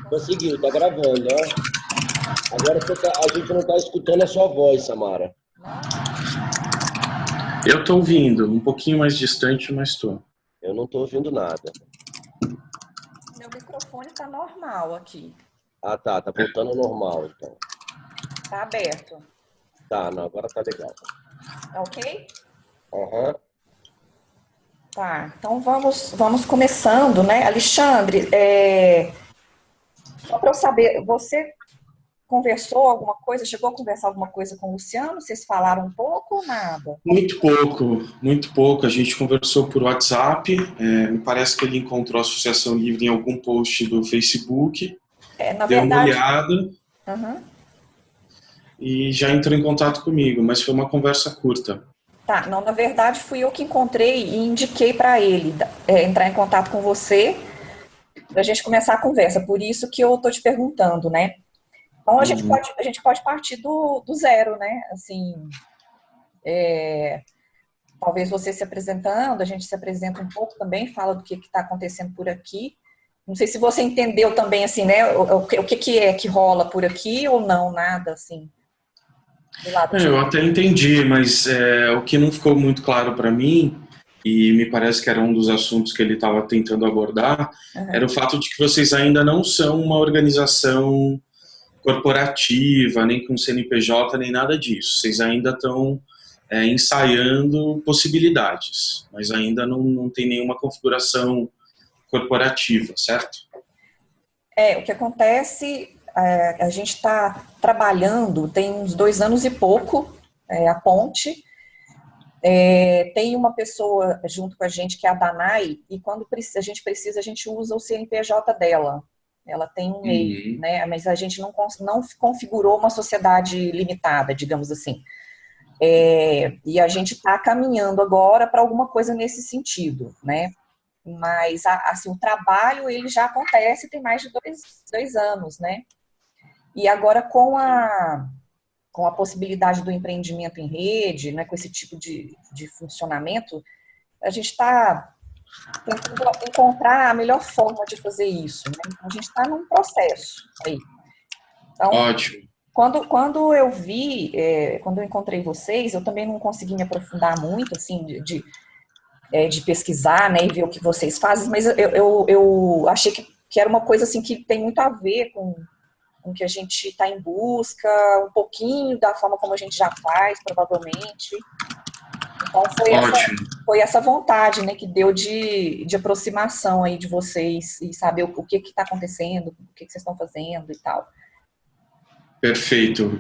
Conseguiu, tá gravando, ó. Agora a gente não tá escutando a sua voz, Samara. Eu tô ouvindo, um pouquinho mais distante, mas tô. Eu não tô ouvindo nada. Meu microfone tá normal aqui. Ah, tá voltando ao normal, então. Tá aberto. Tá, não, agora tá legal. Tá ok? Aham. Tá, então vamos começando, né? Alexandre, só para eu saber, você conversou alguma coisa, chegou a conversar alguma coisa com o Luciano? Vocês falaram um pouco ou nada? Muito pouco, muito pouco. A gente conversou por WhatsApp, me parece que ele encontrou a Associação Livre em algum post do Facebook, Na deu uma verdade, olhada e já entrou em contato comigo, mas foi uma conversa curta. Tá, não, na verdade fui eu que encontrei e indiquei para ele entrar em contato com você para a gente começar a conversa, por isso que eu tô te perguntando, né? Então a gente pode partir do zero, né? Assim, talvez você se apresentando, a gente se apresenta um pouco também, fala do que está acontecendo por aqui. Não sei se você entendeu também, assim, né? O que é que rola por aqui ou não, nada, assim. Do lado de... Eu até entendi, mas o que não ficou muito claro para mim, e me parece que era um dos assuntos que ele estava tentando abordar, era o fato de que vocês ainda não são uma organização corporativa, nem com CNPJ, nem nada disso. Vocês ainda estão ensaiando possibilidades, mas ainda não tem nenhuma configuração corporativa, certo? O que acontece, a gente está trabalhando, tem uns 2 anos e pouco, a Ponte. Tem uma pessoa junto com a gente que é a Danai, e quando a gente precisa, a gente usa o CNPJ dela. Ela tem um MEI, né? Mas a gente não configurou uma sociedade limitada, digamos assim. E a gente está caminhando agora para alguma coisa nesse sentido, né? Mas, assim, o trabalho, ele já acontece tem mais de 2 anos, né? E agora, com a possibilidade do empreendimento em rede, né, com esse tipo de funcionamento, a gente está tentando encontrar a melhor forma de fazer isso, né? Então, a gente está num processo aí. Então, ótimo. Quando eu vi, quando eu encontrei vocês, eu também não consegui me aprofundar muito, assim, de pesquisar, né, e ver o que vocês fazem, mas eu achei que era uma coisa, assim, que tem muito a ver com que a gente está em busca, um pouquinho da forma como a gente já faz, provavelmente. Então, foi essa vontade, né, que deu de aproximação aí de vocês e saber o que está acontecendo, o que vocês estão fazendo e tal. Perfeito.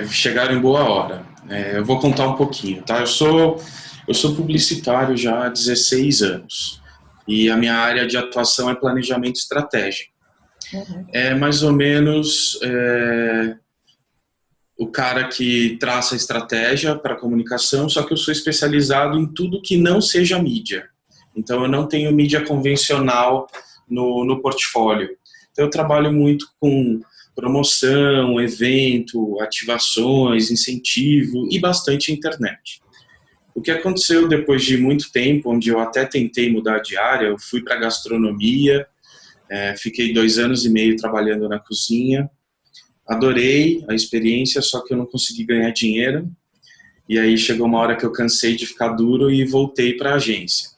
Chegaram em boa hora. Eu vou contar um pouquinho, tá? Eu sou publicitário já há 16 anos e a minha área de atuação é planejamento estratégico. É mais ou menos o cara que traça a estratégia para a comunicação, só que eu sou especializado em tudo que não seja mídia. Então, eu não tenho mídia convencional no portfólio. Então, eu trabalho muito com promoção, evento, ativações, incentivo e bastante internet. O que aconteceu depois de muito tempo, onde eu até tentei mudar de área, eu fui para gastronomia, fiquei 2 anos e meio trabalhando na cozinha, adorei a experiência, só que eu não consegui ganhar dinheiro, e aí chegou uma hora que eu cansei de ficar duro e voltei para a agência.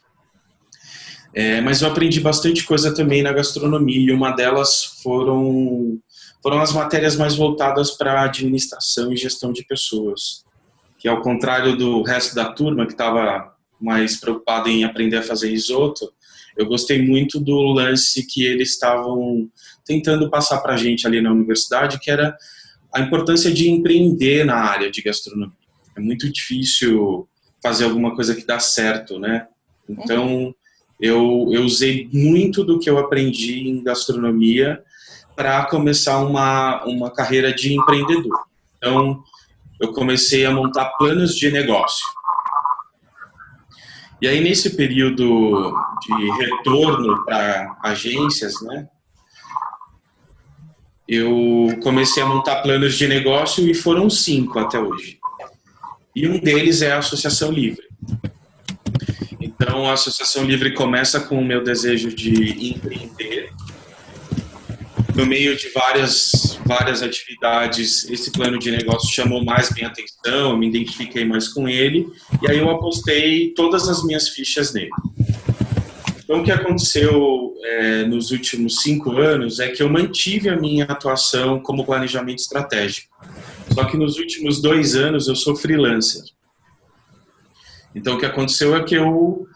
Mas eu aprendi bastante coisa também na gastronomia, e uma delas foram as matérias mais voltadas para administração e gestão de pessoas, que ao contrário do resto da turma que estava mais preocupado em aprender a fazer risoto, eu gostei muito do lance que eles estavam tentando passar para a gente ali na universidade, que era a importância de empreender na área de gastronomia. É muito difícil fazer alguma coisa que dá certo, né? Então, eu usei muito do que eu aprendi em gastronomia para começar uma carreira de empreendedor. Então, eu comecei a montar planos de negócio. E aí, nesse período de retorno para agências, né, eu comecei a montar planos de negócio e foram 5 até hoje. E um deles é a Associação Livre. Então, a Associação Livre começa com o meu desejo de empreender. no meio de várias atividades, esse plano de negócio chamou mais minha atenção, eu me identifiquei mais com ele, e aí eu apostei todas as minhas fichas nele. Então, o que aconteceu nos últimos 5 anos é que eu mantive a minha atuação como planejamento estratégico. Só que nos últimos 2 anos eu sou freelancer. Então, o que aconteceu é que eu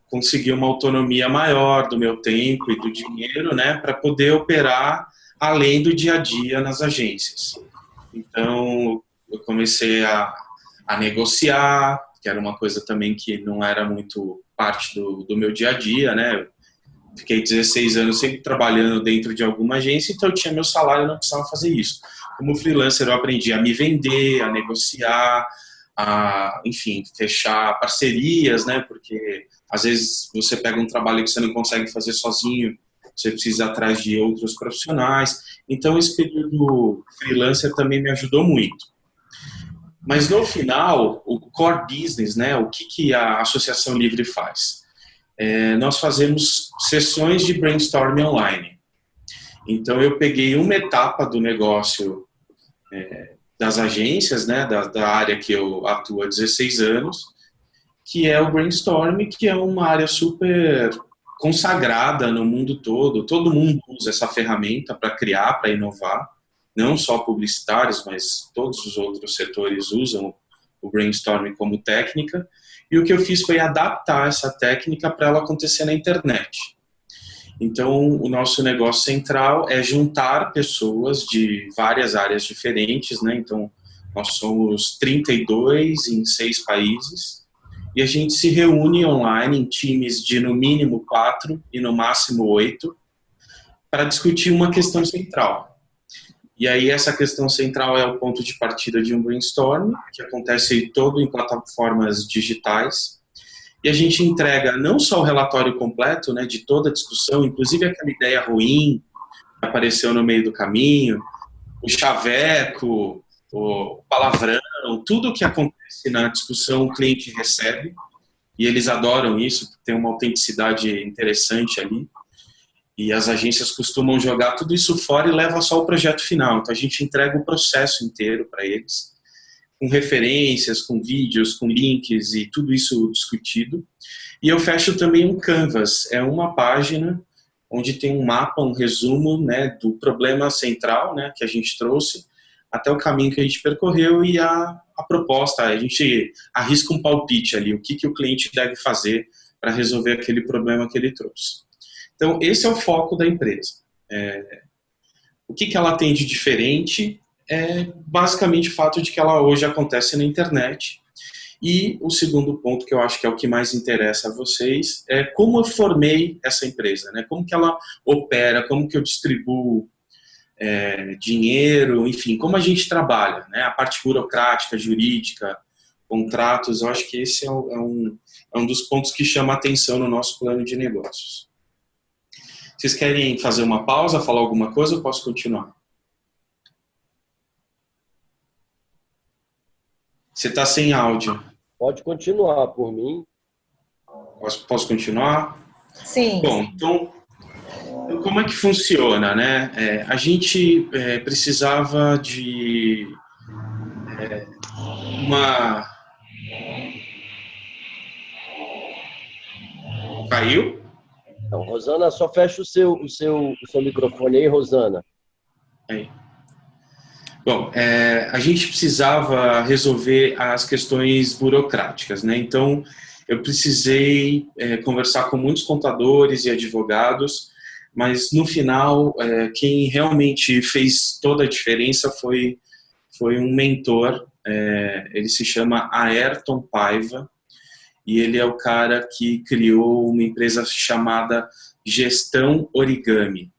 consegui uma autonomia maior do meu tempo e do dinheiro, né, para poder operar além do dia a dia nas agências. Então, eu comecei a negociar, que era uma coisa também que não era muito parte do meu dia a dia, né? Fiquei 16 anos sempre trabalhando dentro de alguma agência, então eu tinha meu salário e não precisava fazer isso. Como freelancer, eu aprendi a me vender, a negociar, a, enfim, fechar parcerias, né? Porque às vezes você pega um trabalho que você não consegue fazer sozinho, você precisa ir atrás de outros profissionais. Então, esse período freelancer também me ajudou muito. Mas no final, o core business, né, o que a Associação Livre faz? Nós fazemos sessões de brainstorming online. Então, eu peguei uma etapa do negócio das agências, né, da área que eu atuo há 16 anos, que é o brainstorming, que é uma área super consagrada no mundo todo mundo usa essa ferramenta para criar, para inovar, não só publicitários, mas todos os outros setores usam o brainstorming como técnica, e o que eu fiz foi adaptar essa técnica para ela acontecer na internet. Então, o nosso negócio central é juntar pessoas de várias áreas diferentes, né? Então, nós somos 32 em 6 países, e a gente se reúne online em times de no mínimo 4 e no máximo 8 para discutir uma questão central. E aí essa questão central é o ponto de partida de um brainstorm, que acontece todo em plataformas digitais. E a gente entrega não só o relatório completo, né, de toda a discussão, inclusive aquela ideia ruim que apareceu no meio do caminho, o chaveco, o palavrão, tudo que acontece na discussão o cliente recebe, e eles adoram isso, tem uma autenticidade interessante ali. E as agências costumam jogar tudo isso fora e leva só o projeto final. Então a gente entrega o processo inteiro para eles, com referências, com vídeos, com links e tudo isso discutido. E eu fecho também um Canvas, é uma página onde tem um mapa, um resumo, né, do problema central, né, que a gente trouxe, até o caminho que a gente percorreu e a proposta. A gente arrisca um palpite ali, o que o cliente deve fazer para resolver aquele problema que ele trouxe. Então, esse é o foco da empresa. O que ela tem de diferente é basicamente o fato de que ela hoje acontece na internet. E o segundo ponto, que eu acho que é o que mais interessa a vocês, é como eu formei essa empresa, né? Como que ela opera, como que eu distribuo dinheiro, enfim, como a gente trabalha, né? A parte burocrática, jurídica, contratos, eu acho que esse é um dos pontos que chama a atenção no nosso plano de negócios. Vocês querem fazer uma pausa, falar alguma coisa ou posso continuar? Você está sem áudio. Pode continuar, por mim. Posso continuar? Sim. Bom, então, como é que funciona, né? A gente precisava de uma... Caiu? Então, Rosana, só fecha o seu microfone aí, Rosana. Aí. Bom, a gente precisava resolver as questões burocráticas, né? Então, eu precisei conversar com muitos contadores e advogados, mas no final, quem realmente fez toda a diferença foi um mentor, ele se chama Ayrton Paiva, e ele é o cara que criou uma empresa chamada Gestão Origami.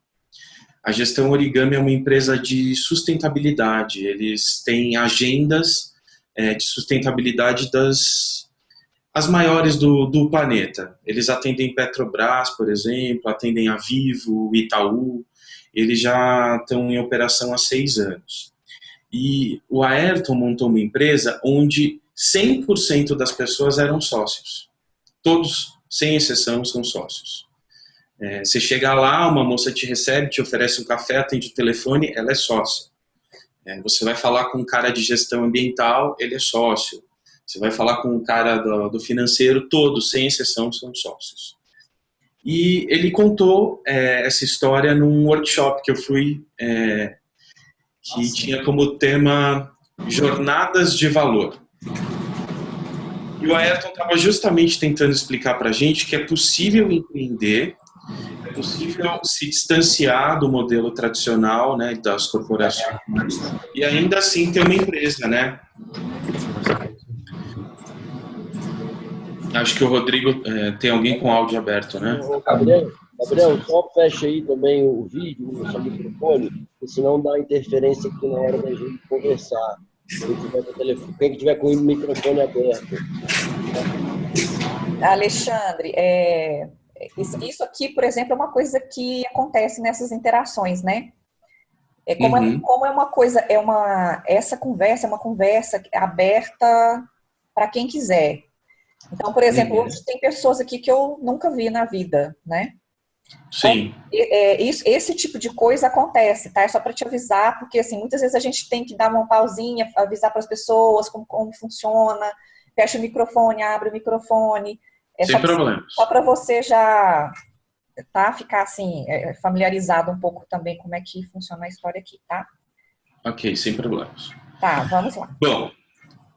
A Gestão Origami é uma empresa de sustentabilidade. Eles têm agendas de sustentabilidade as maiores do planeta. Eles atendem Petrobras, por exemplo, atendem a Vivo, Itaú. Eles já estão em operação há 6 anos. E o Ayrton montou uma empresa onde 100% das pessoas eram sócios. Todos, sem exceção, são sócios. Você chega lá, uma moça te recebe, te oferece um café, atende o telefone, ela é sócia. Você vai falar com um cara de gestão ambiental, ele é sócio. Você vai falar com um cara do financeiro, todos, sem exceção, são sócios. E ele contou essa história num workshop que eu fui, que tinha como tema Jornadas de Valor. E o Ayrton estava justamente tentando explicar para a gente que é possível empreender, é possível se distanciar do modelo tradicional, né, das corporações, e ainda assim ter uma empresa, né? Acho que o Rodrigo tem alguém com áudio aberto, né? Gabriel, só fecha aí também o vídeo, o seu microfone, porque senão dá interferência aqui na hora da gente conversar. Quem tiver com o microfone aberto. Alexandre, isso aqui, por exemplo, é uma coisa que acontece nessas interações, né? Como é uma coisa, essa conversa é uma conversa aberta para quem quiser. Então, por exemplo, hoje tem pessoas aqui que eu nunca vi na vida, né? Sim. Então, esse tipo de coisa acontece, tá? É só para te avisar, porque assim, muitas vezes a gente tem que dar uma pausinha, avisar para as pessoas como funciona, fecha o microfone, abre o microfone. Sem problemas. Só para você já ficar assim, familiarizado um pouco também como é que funciona a história aqui, tá? Ok, sem problemas. Tá, vamos lá.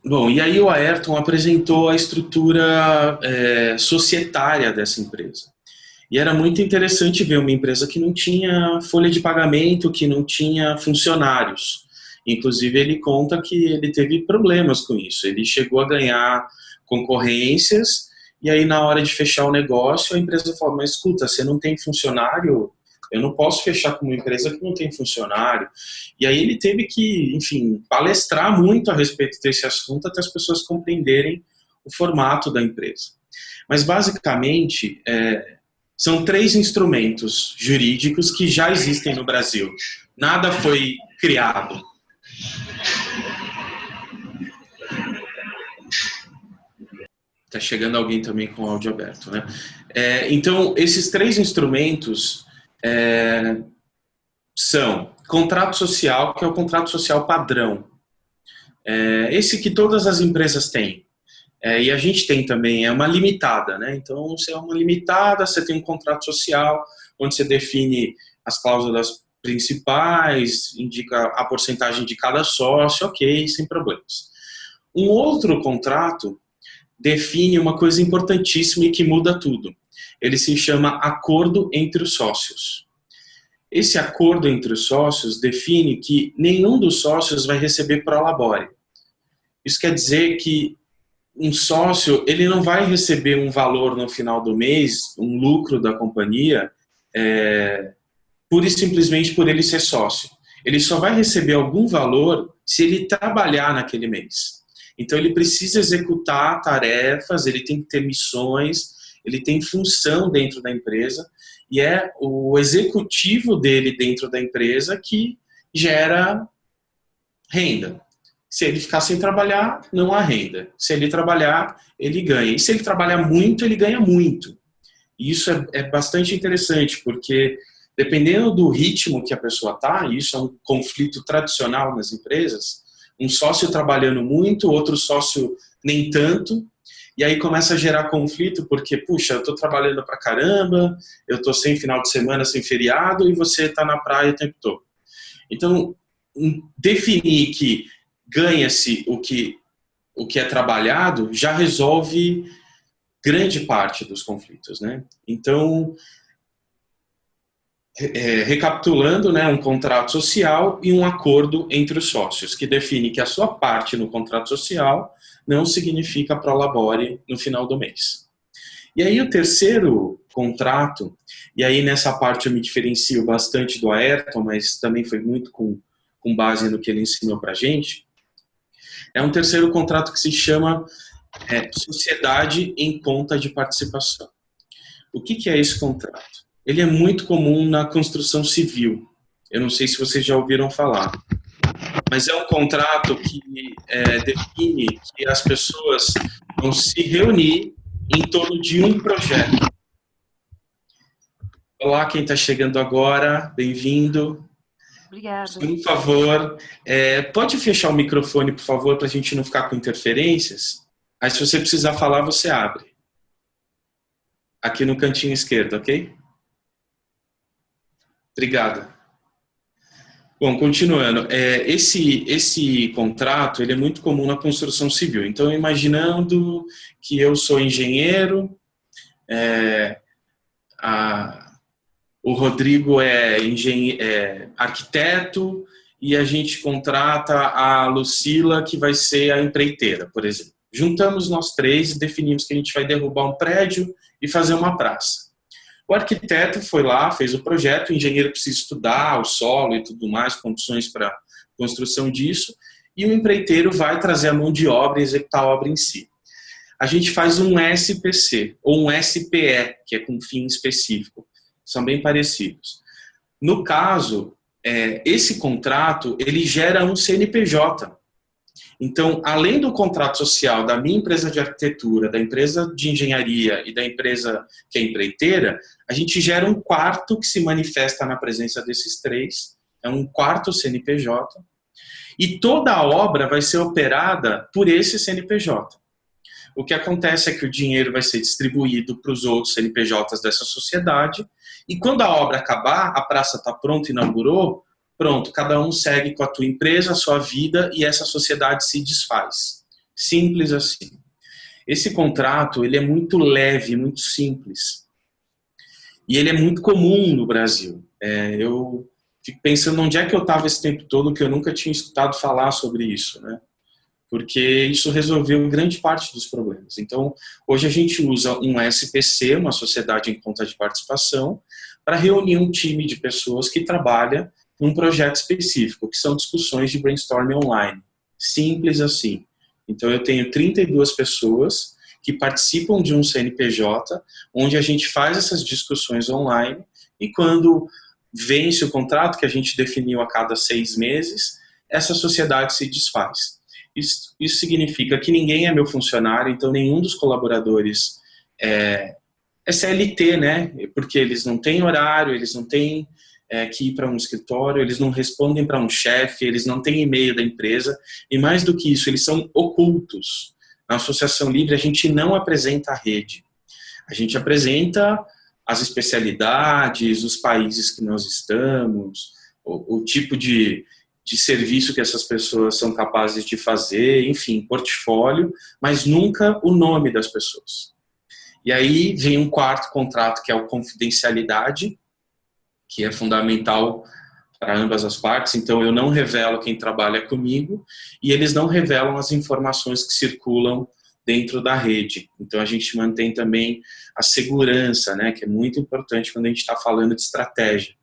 Bom, e aí o Ayrton apresentou a estrutura societária dessa empresa. E era muito interessante ver uma empresa que não tinha folha de pagamento, que não tinha funcionários. Inclusive, ele conta que ele teve problemas com isso. Ele chegou a ganhar concorrências, e aí na hora de fechar o negócio, a empresa falou, mas escuta, você não tem funcionário? Eu não posso fechar com uma empresa que não tem funcionário. E aí ele teve que, enfim, palestrar muito a respeito desse assunto até as pessoas compreenderem o formato da empresa. Mas, basicamente, são 3 instrumentos jurídicos que já existem no Brasil. Nada foi criado. Está chegando alguém também com o áudio aberto, né? Então, esses 3 instrumentos são contrato social, que é o contrato social padrão. Esse que todas as empresas têm. E a gente tem também, é uma limitada, né? Então, você é uma limitada, você tem um contrato social, onde você define as cláusulas principais, indica a porcentagem de cada sócio, ok, sem problemas. Um outro contrato define uma coisa importantíssima e que muda tudo. Ele se chama acordo entre os sócios. Esse acordo entre os sócios define que nenhum dos sócios vai receber prolabore. Isso quer dizer que um sócio, ele não vai receber um valor no final do mês, um lucro da companhia, pura e simplesmente por ele ser sócio. Ele só vai receber algum valor se ele trabalhar naquele mês. Então, ele precisa executar tarefas, ele tem que ter missões, ele tem função dentro da empresa, e é o executivo dele dentro da empresa que gera renda. Se ele ficar sem trabalhar, não há renda. Se ele trabalhar, ele ganha. E se ele trabalhar muito, ele ganha muito. E isso é bastante interessante, porque dependendo do ritmo que a pessoa está, e isso é um conflito tradicional nas empresas, um sócio trabalhando muito, outro sócio nem tanto, e aí começa a gerar conflito, porque, puxa, eu estou trabalhando pra caramba, eu estou sem final de semana, sem feriado, e você está na praia o tempo todo. Então, definir que ganha-se o que é trabalhado já resolve grande parte dos conflitos, né? Então, recapitulando, né, um contrato social e um acordo entre os sócios, que define que a sua parte no contrato social não significa prolabore no final do mês. E aí o terceiro contrato, e aí nessa parte eu me diferencio bastante do Ayrton, mas também foi muito com base no que ele ensinou pra gente, é um terceiro contrato que se chama Sociedade em Conta de Participação. O que é esse contrato? Ele é muito comum na construção civil. Eu não sei se vocês já ouviram falar. Mas é um contrato que define que as pessoas vão se reunir em torno de um projeto. Olá, quem está chegando agora, bem-vindo. Obrigada. Por favor, pode fechar o microfone, por favor, para a gente não ficar com interferências? Aí, se você precisar falar, você abre. Aqui no cantinho esquerdo, ok? Obrigado. Bom, continuando. Esse contrato ele é muito comum na construção civil. Então, imaginando que eu sou engenheiro, o Rodrigo é arquiteto e a gente contrata a Lucila, que vai ser a empreiteira, por exemplo. Juntamos nós três e definimos que a gente vai derrubar um prédio e fazer uma praça. O arquiteto foi lá, fez o projeto, o engenheiro precisa estudar o solo e tudo mais, condições para construção disso, e o empreiteiro vai trazer a mão de obra e executar a obra em si. A gente faz um SPC, ou um SPE, que é com fim específico. São bem parecidos. No caso, esse contrato, ele gera um CNPJ. Então, além do contrato social da minha empresa de arquitetura, da empresa de engenharia e da empresa que é empreiteira, a gente gera um quarto que se manifesta na presença desses três, é um quarto CNPJ, e toda a obra vai ser operada por esse CNPJ. O que acontece é que o dinheiro vai ser distribuído para os outros CNPJs dessa sociedade, e quando a obra acabar, a praça está pronta, inaugurou, pronto, cada um segue com a tua empresa, a sua vida, e essa sociedade se desfaz. Simples assim. Esse contrato, ele é muito leve, muito simples. E ele é muito comum no Brasil. Eu fico pensando onde é que eu estava esse tempo todo que eu nunca tinha escutado falar sobre isso, né? Porque isso resolveu grande parte dos problemas. Então, hoje a gente usa um SPC, uma sociedade em conta de participação, para reunir um time de pessoas que trabalha num projeto específico, que são discussões de brainstorming online. Simples assim. Então, eu tenho 32 pessoas que participam de um CNPJ, onde a gente faz essas discussões online, e quando vence o contrato, que a gente definiu a cada 6 meses, essa sociedade se desfaz. Isso significa que ninguém é meu funcionário, então nenhum dos colaboradores é CLT, né? Porque eles não têm horário, eles não têm que ir para um escritório, eles não respondem para um chefe, eles não têm e-mail da empresa, e mais do que isso, eles são ocultos. Na Associação Livre, a gente não apresenta a rede. A gente apresenta as especialidades, os países que nós estamos, o tipo de serviço que essas pessoas são capazes de fazer, enfim, portfólio, mas nunca o nome das pessoas. E aí vem um quarto contrato, que é o confidencialidade, que é fundamental para ambas as partes. Então, eu não revelo quem trabalha comigo e eles não revelam as informações que circulam dentro da rede. Então, a gente mantém também a segurança, né, que é muito importante quando a gente está falando de estratégia,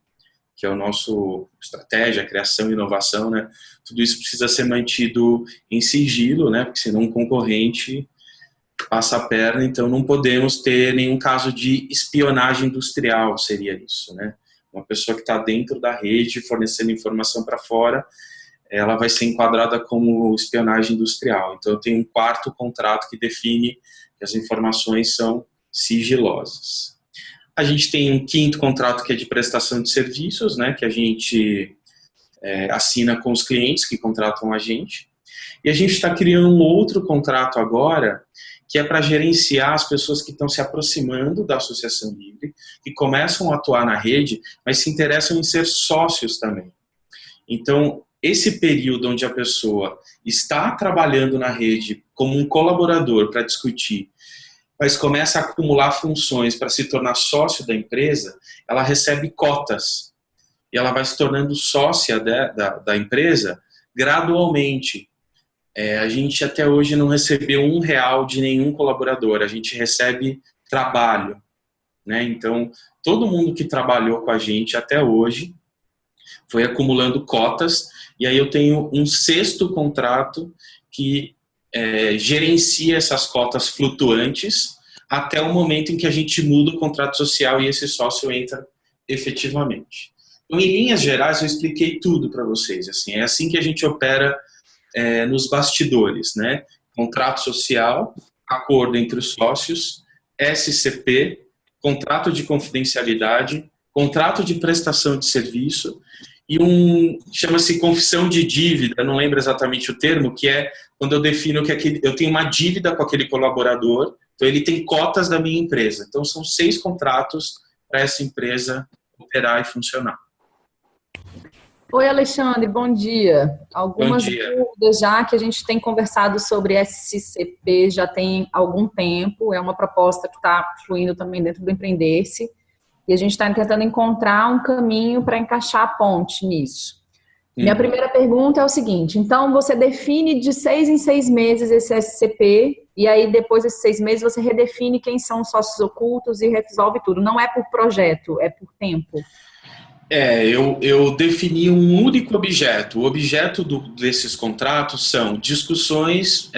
que é o nosso estratégia, criação e inovação, né? Tudo isso precisa ser mantido em sigilo, né? Porque senão um concorrente passa a perna, então não podemos ter nenhum caso de espionagem industrial, seria isso, né? Uma pessoa que está dentro da rede fornecendo informação para fora, ela vai ser enquadrada como espionagem industrial. Então eu tenho um quarto contrato que define que as informações são sigilosas. A gente tem um quinto contrato que é de prestação de serviços, né, que a gente assina com os clientes que contratam a gente. E a gente está criando um outro contrato agora, que é para gerenciar as pessoas que estão se aproximando da Associação Livre, que começam a atuar na rede, mas se interessam em ser sócios também. Então, esse período onde a pessoa está trabalhando na rede como um colaborador para discutir, mas começa a acumular funções para se tornar sócio da empresa, ela recebe cotas. E ela vai se tornando sócia da empresa gradualmente. A gente até hoje não recebeu R$1 de nenhum colaborador, a gente recebe trabalho, né? Então, todo mundo que trabalhou com a gente até hoje foi acumulando cotas, e aí eu tenho um sexto contrato que gerencia essas cotas flutuantes até o momento em que a gente muda o contrato social e esse sócio entra efetivamente. Então, em linhas gerais, eu expliquei tudo para vocês. Assim, é assim que a gente opera nos bastidores, né? Contrato social, acordo entre os sócios, SCP, contrato de confidencialidade contrato de prestação de serviço e chama-se confissão de dívida, não lembro exatamente o termo, que é quando eu defino que eu tenho uma dívida com aquele colaborador, então ele tem cotas da minha empresa. Então são 6 contratos para essa empresa operar e funcionar. Oi, Alexandre, bom dia. Algumas Bom dia. dúvidas já que a gente tem conversado sobre SCP já tem algum tempo, é uma proposta que está fluindo também dentro do Empreender-se, e a gente está tentando encontrar um caminho para encaixar a ponte nisso. Minha primeira pergunta é o seguinte, então você define de 6 em 6 meses esse SCP, e aí depois desses 6 meses você redefine quem são os sócios ocultos e resolve tudo. Não é por projeto, é por tempo. Eu defini um único objeto. O objeto desses contratos são discussões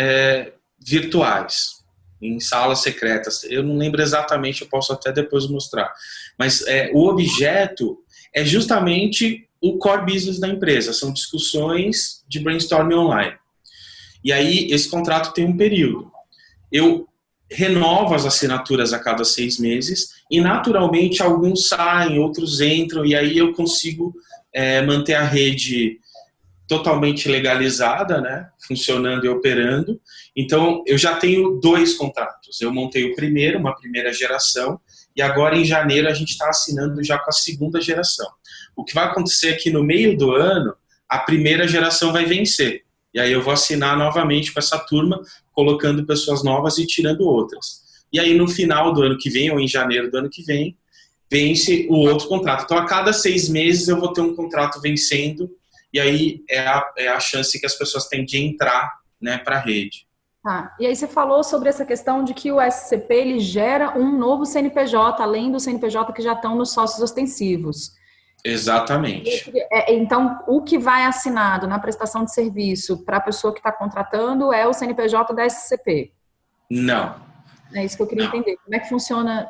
virtuais, em salas secretas. Eu não lembro exatamente, eu posso até depois mostrar. Mas o objeto é justamente o core business da empresa. São discussões de brainstorming online. E aí, esse contrato tem um período. Eu renovo as assinaturas a cada 6 meses e, naturalmente, alguns saem, outros entram, e aí eu consigo manter a rede totalmente legalizada, né, funcionando e operando. Então, eu já tenho 2 contratos. Eu montei o primeiro, uma primeira geração, e agora, em janeiro, a gente está assinando já com a segunda geração. O que vai acontecer é que, no meio do ano, a primeira geração vai vencer. E aí eu vou assinar novamente com essa turma, colocando pessoas novas e tirando outras. E aí no final do ano que vem, ou em janeiro do ano que vem, vence o outro contrato. Então a cada 6 meses eu vou ter um contrato vencendo, e aí é a chance que as pessoas têm de entrar, né, para a rede. Tá. E aí você falou sobre essa questão de que o SCP ele gera um novo CNPJ, além do CNPJ que já estão nos sócios ostensivos. Exatamente. Então, o que vai assinado na prestação de serviço para a pessoa que está contratando é o CNPJ da SCP? Não. É isso que eu queria entender. Como é que funciona?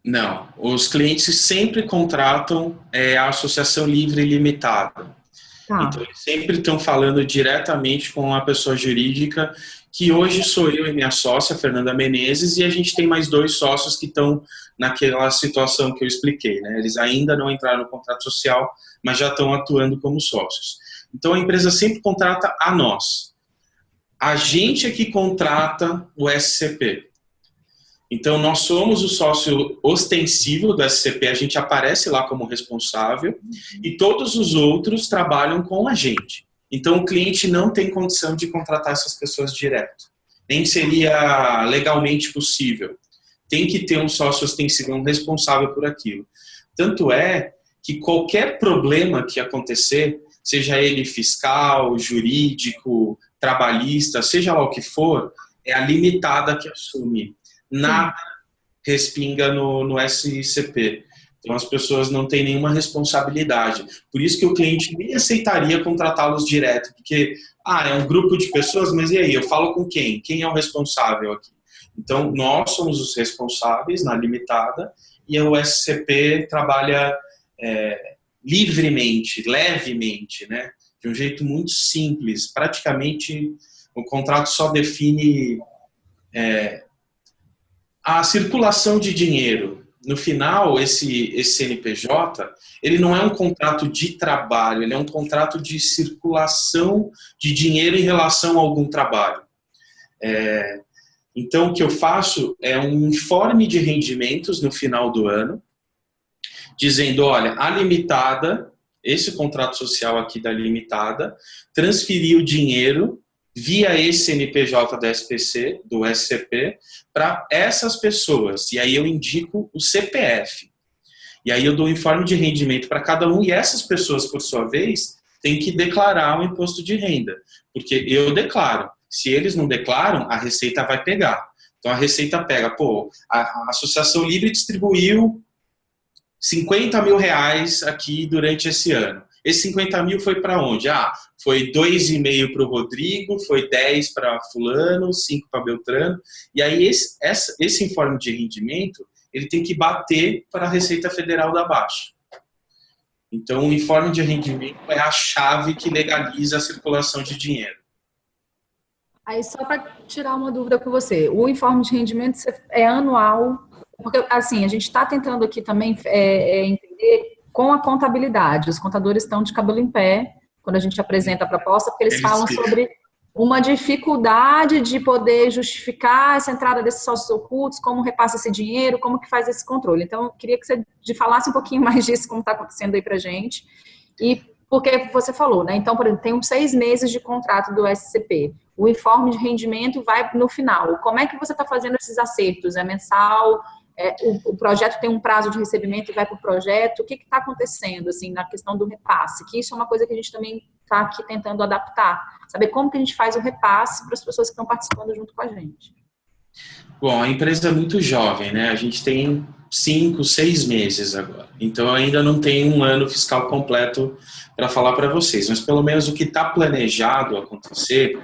Não. Os clientes sempre contratam a Associação Livre e Limitada. Tá. Então, eles sempre estão falando diretamente com a pessoa jurídica, que hoje sou eu e minha sócia, Fernanda Menezes, e a gente tem mais 2 sócios que estão naquela situação que eu expliquei, né? Eles ainda não entraram no contrato social, mas já estão atuando como sócios. Então, a empresa sempre contrata a nós. A gente é que contrata o SCP. Então, nós somos o sócio ostensivo do SCP, a gente aparece lá como responsável, e todos os outros trabalham com a gente. Então, o cliente não tem condição de contratar essas pessoas direto. Nem seria legalmente possível. Tem que ter um sócio ostensivo, um responsável por aquilo. Tanto é que qualquer problema que acontecer, seja ele fiscal, jurídico, trabalhista, seja lá o que for, é a limitada que assume. Nada respinga no SCP. Então, as pessoas não têm nenhuma responsabilidade. Por isso que o cliente nem aceitaria contratá-los direto, porque, é um grupo de pessoas, mas e aí, eu falo com quem? Quem é o responsável aqui? Então, nós somos os responsáveis na limitada e o SCP trabalha livremente, levemente, né? De um jeito muito simples. Praticamente, o contrato só define a circulação de dinheiro. No final, esse CNPJ, ele não é um contrato de trabalho, ele é um contrato de circulação de dinheiro em relação a algum trabalho. Então, o que eu faço é um informe de rendimentos no final do ano, dizendo, olha, a limitada, esse contrato social aqui da limitada, transferiu o dinheiro via esse CNPJ da SPC, do SCP, para essas pessoas. E aí eu indico o CPF. E aí eu dou um informe de rendimento para cada um, e essas pessoas, por sua vez, têm que declarar o imposto de renda. Porque eu declaro. Se eles não declaram, a Receita vai pegar. Então a Receita pega, a Associação Livre distribuiu 50 mil reais aqui durante esse ano. Esse 50 mil foi para onde? Foi 2,5 para o Rodrigo, foi 10 para fulano, 5 para Beltrano. E aí esse informe de rendimento, ele tem que bater para a Receita Federal da Baixa. Então, o informe de rendimento é a chave que legaliza a circulação de dinheiro. Aí, só para tirar uma dúvida com você, o informe de rendimento é anual? Porque, assim, a gente está tentando aqui também entender fazer com a contabilidade. Os contadores estão de cabelo em pé quando a gente apresenta a proposta, porque eles falam sobre uma dificuldade de poder justificar essa entrada desses sócios ocultos, como repassa esse dinheiro, como que faz esse controle. Então, eu queria que você falasse um pouquinho mais disso, como está acontecendo aí para a gente. E porque você falou, né? Então, por exemplo, tem uns 6 meses de contrato do SCP. O informe de rendimento vai no final. Como é que você está fazendo esses acertos? É mensal? O projeto tem um prazo de recebimento e vai para o projeto? O que está acontecendo, assim, na questão do repasse? Que isso é uma coisa que a gente também está aqui tentando adaptar. Saber como que a gente faz o repasse para as pessoas que estão participando junto com a gente. Bom, a empresa é muito jovem, né? A gente tem 5, 6 meses agora. Então, eu ainda não tenho um ano fiscal completo para falar para vocês. Mas, pelo menos, o que está planejado acontecer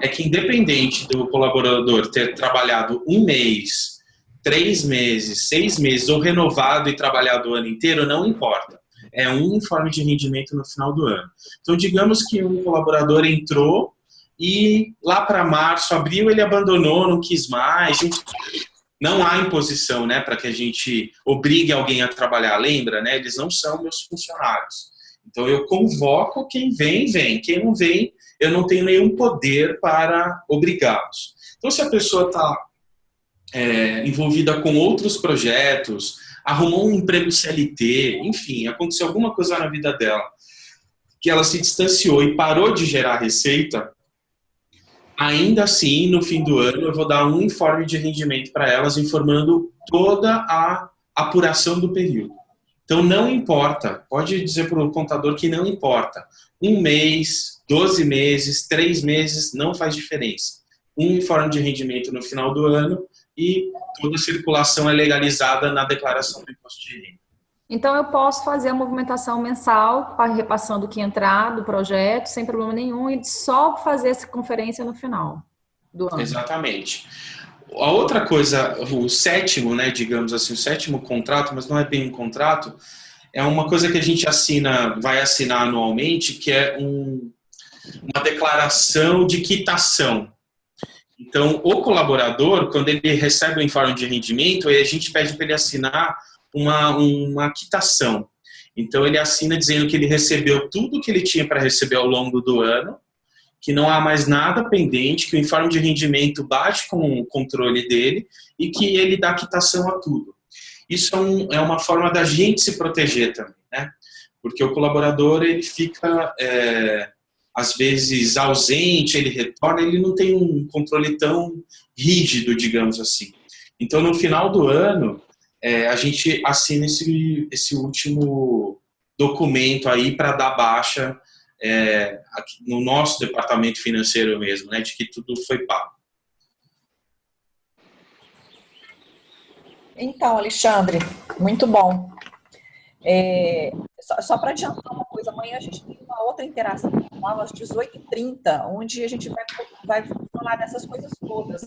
é que, independente do colaborador ter trabalhado 1 mês, 3 meses, 6 meses, ou renovado e trabalhado o ano inteiro, não importa. É um informe de rendimento no final do ano. Então, digamos que um colaborador entrou e lá para março, abril, ele abandonou, não quis mais. Não há imposição, né, para que a gente obrigue alguém a trabalhar. Lembra, né? Eles não são meus funcionários. Então, eu convoco quem vem, vem. Quem não vem, eu não tenho nenhum poder para obrigá-los. Então, se a pessoa está envolvida com outros projetos, arrumou um emprego CLT, enfim, aconteceu alguma coisa na vida dela, que ela se distanciou e parou de gerar receita, ainda assim, no fim do ano, eu vou dar um informe de rendimento para elas, informando toda a apuração do período. Então, não importa, pode dizer para o contador que não importa. 1 mês, 12 meses, 3 meses, não faz diferença. Um informe de rendimento no final do ano e toda a circulação é legalizada na declaração do imposto de renda. Então, eu posso fazer a movimentação mensal, repassando o que entrar do projeto, sem problema nenhum, e só fazer essa conferência no final do ano. Exatamente. A outra coisa, o sétimo, né, digamos assim, o sétimo contrato, mas não é bem um contrato, é uma coisa que a gente vai assinar anualmente, que é uma declaração de quitação. Então, o colaborador, quando ele recebe o informe de rendimento, a gente pede para ele assinar uma quitação. Então, ele assina dizendo que ele recebeu tudo que ele tinha para receber ao longo do ano, que não há mais nada pendente, que o informe de rendimento bate com o controle dele e que ele dá quitação a tudo. Isso é uma forma da gente se proteger também, né? Porque o colaborador, ele fica, às vezes, ausente, ele retorna, ele não tem um controle tão rígido, digamos assim. Então, no final do ano, a gente assina esse último documento aí para dar baixa aqui no nosso departamento financeiro mesmo, né, de que tudo foi pago. Então, Alexandre, muito bom. Só para adiantar uma coisa, amanhã a gente tem uma outra interação às 18h30, onde a gente vai falar dessas coisas todas.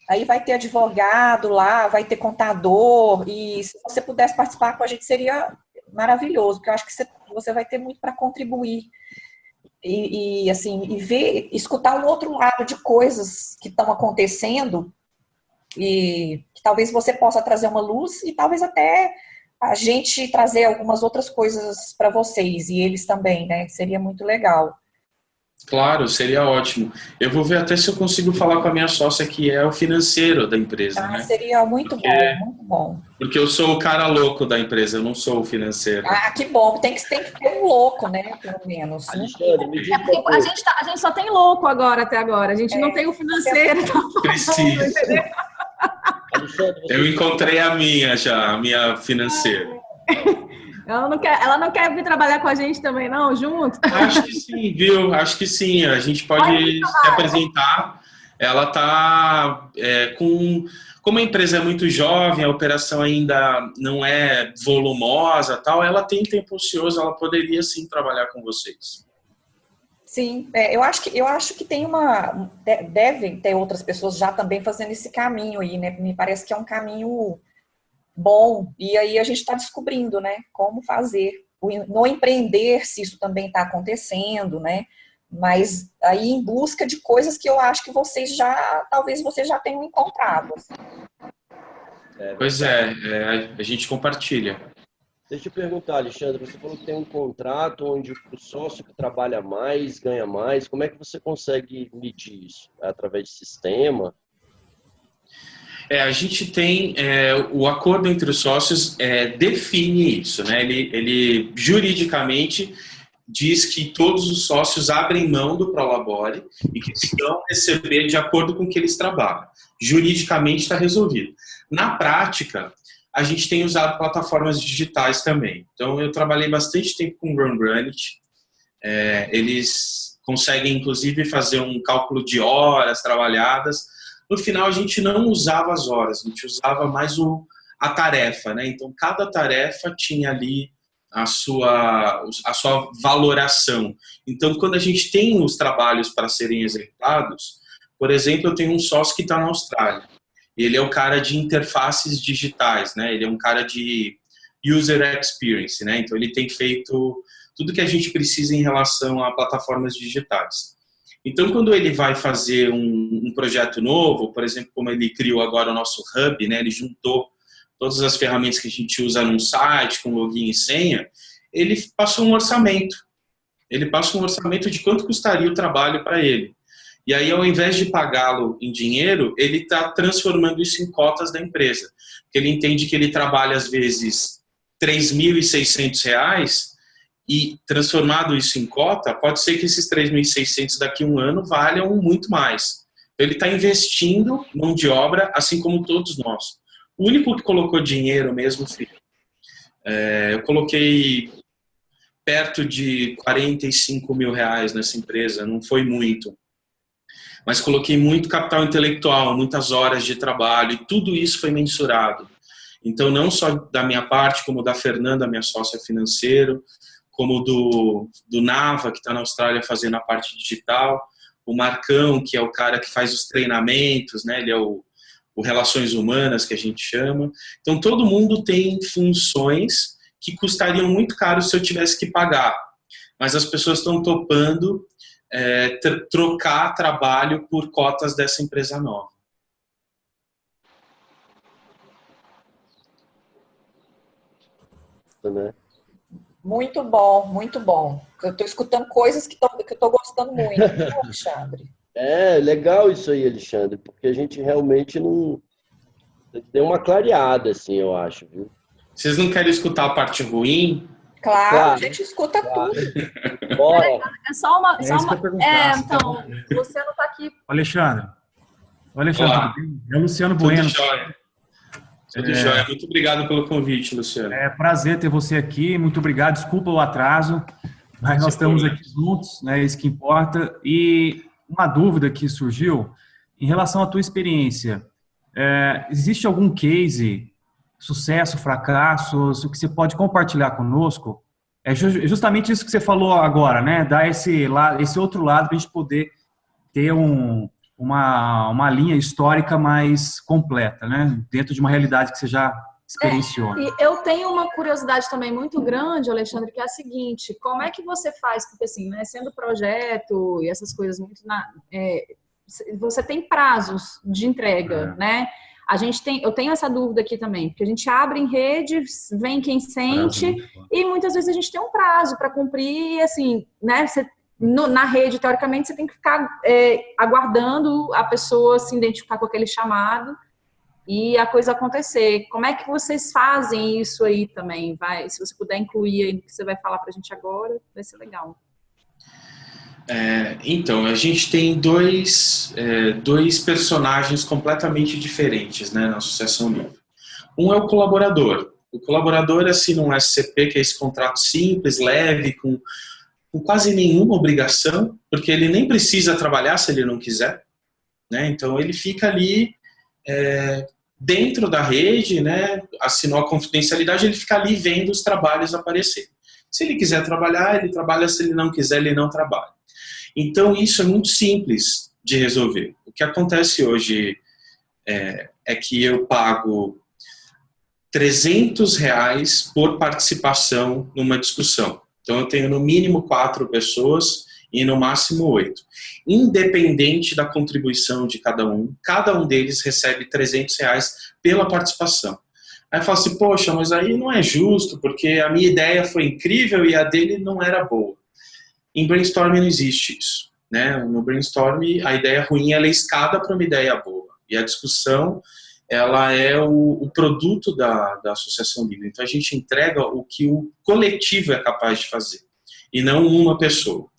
Aí vai ter advogado lá, vai ter contador, e se você pudesse participar com a gente seria maravilhoso, porque eu acho que você vai ter muito para contribuir assim, escutar um outro lado de coisas que estão acontecendo e que talvez você possa trazer uma luz e talvez até a gente trazer algumas outras coisas para vocês e eles também, né? Seria muito legal. Claro, seria ótimo. Eu vou ver até se eu consigo falar com a minha sócia, que é o financeiro da empresa, né? Seria muito bom, muito bom. Porque eu sou o cara louco da empresa, eu não sou o financeiro. Que bom. Tem que ter um louco, né? Pelo menos. Alexandre, me diga porque a gente só tem louco até agora. A gente não tem o financeiro. Preciso. Eu encontrei a minha financeira. Ela não quer vir trabalhar com a gente também, não? Junto? Acho que sim, viu? Acho que sim. A gente pode se apresentar. Ela está como a empresa é muito jovem, a operação ainda não é volumosa, tal. Ela tem tempo ocioso, ela poderia sim trabalhar com vocês. Sim, eu acho que tem devem ter outras pessoas já também fazendo esse caminho aí, né? Me parece que é um caminho bom, e aí a gente está descobrindo, né, como fazer, no empreender, se isso também está acontecendo, né, mas aí em busca de coisas que eu acho que talvez vocês já tenham encontrado. Assim. Pois a gente compartilha. Deixa eu perguntar, Alexandre, você falou que tem um contrato onde o sócio que trabalha mais ganha mais. Como é que você consegue medir isso? É através de sistema? A gente tem o acordo entre os sócios define isso, né? Ele juridicamente diz que todos os sócios abrem mão do Prolabore e que estão receber de acordo com o que eles trabalham. Juridicamente está resolvido. Na prática, a gente tem usado plataformas digitais também. Então, eu trabalhei bastante tempo com o Runbrandit. Eles conseguem, inclusive, fazer um cálculo de horas trabalhadas. No final, a gente não usava as horas, a gente usava mais a tarefa, né? Então, cada tarefa tinha ali a sua valoração. Então, quando a gente tem os trabalhos para serem executados, por exemplo, eu tenho um sócio que está na Austrália. Ele é o cara de interfaces digitais, né? Ele é um cara de user experience, né? Então, ele tem feito tudo que a gente precisa em relação a plataformas digitais. Então, quando ele vai fazer um projeto novo, por exemplo, como ele criou agora o nosso Hub, né, ele juntou todas as ferramentas que a gente usa num site, com login e senha, ele passou um orçamento. Ele passa um orçamento de quanto custaria o trabalho para ele. E aí, ao invés de pagá-lo em dinheiro, ele está transformando isso em cotas da empresa. Porque ele entende que ele trabalha, às vezes, R$ 3.600, e transformado isso em cota, pode ser que esses 3.600 daqui a um ano valham muito mais. Então, ele está investindo mão de obra, assim como todos nós. O único que colocou dinheiro mesmo, eu coloquei perto de R$ 45 mil nessa empresa, não foi muito. Mas coloquei muito capital intelectual, muitas horas de trabalho, e tudo isso foi mensurado. Então, não só da minha parte, como da Fernanda, minha sócia financeira, como do Nava, que está na Austrália fazendo a parte digital, o Marcão, que é o cara que faz os treinamentos, né? Ele é o Relações Humanas, que a gente chama. Então, todo mundo tem funções que custariam muito caro se eu tivesse que pagar. Mas as pessoas estão topando trocar trabalho por cotas dessa empresa nova. Né? Muito bom, muito bom. Eu estou escutando coisas que eu estou gostando muito, viu, Alexandre? Legal isso aí, Alexandre, porque a gente realmente não tem uma clareada, assim, eu acho, viu? Vocês não querem escutar a parte ruim? Claro, a gente escuta tudo. Bora. É só uma. Então, você não está aqui. Alexandre, tudo bem? É o Luciano Bueno. Tudo jóia. Tudo jóia. Muito obrigado pelo convite, Luciano. É prazer ter você aqui. Muito obrigado. Desculpa o atraso, mas nós estamos aqui juntos, né? Isso que importa. E uma dúvida que surgiu em relação à tua experiência. Existe algum case, sucesso, fracasso, que você pode compartilhar conosco? É justamente isso que você falou agora, né? Dar esse outro lado para a gente poder ter uma linha histórica mais completa, né? Dentro de uma realidade que você já experienciou. E eu tenho uma curiosidade também muito grande, Alexandre, que é a seguinte: como é que você faz? Porque assim, né, sendo projeto e essas coisas muito você tem prazos de entrega, né? Eu tenho essa dúvida aqui também, porque a gente abre em rede, vem quem sente, e muitas vezes a gente tem um prazo para cumprir, e assim, né? Na rede, teoricamente, você tem que ficar aguardando a pessoa se identificar com aquele chamado e a coisa acontecer. Como é que vocês fazem isso aí também? Se você puder incluir aí o que você vai falar para a gente agora, vai ser legal. Então, a gente tem dois personagens completamente diferentes, né, na Associação Livre. Um é o colaborador. O colaborador assina um SCP, que é esse contrato simples, leve, com quase nenhuma obrigação, porque ele nem precisa trabalhar se ele não quiser, né? Então ele fica ali dentro da rede, né? Assinou a confidencialidade, ele fica ali vendo os trabalhos aparecer. Se ele quiser trabalhar, ele trabalha, se ele não quiser, ele não trabalha. Então isso é muito simples de resolver. O que acontece hoje é que eu pago R$300 por participação numa discussão. Então, eu tenho no mínimo 4 pessoas e no máximo 8. Independente da contribuição de cada um deles recebe R$300 pela participação. Aí eu falo assim, poxa, mas aí não é justo, porque a minha ideia foi incrível e a dele não era boa. Em brainstorming não existe isso, né? No brainstorming, a ideia ruim ela é escada para uma ideia boa. E a discussão, ela é o produto da associação livre. Então, a gente entrega o que o coletivo é capaz de fazer, e não uma pessoa.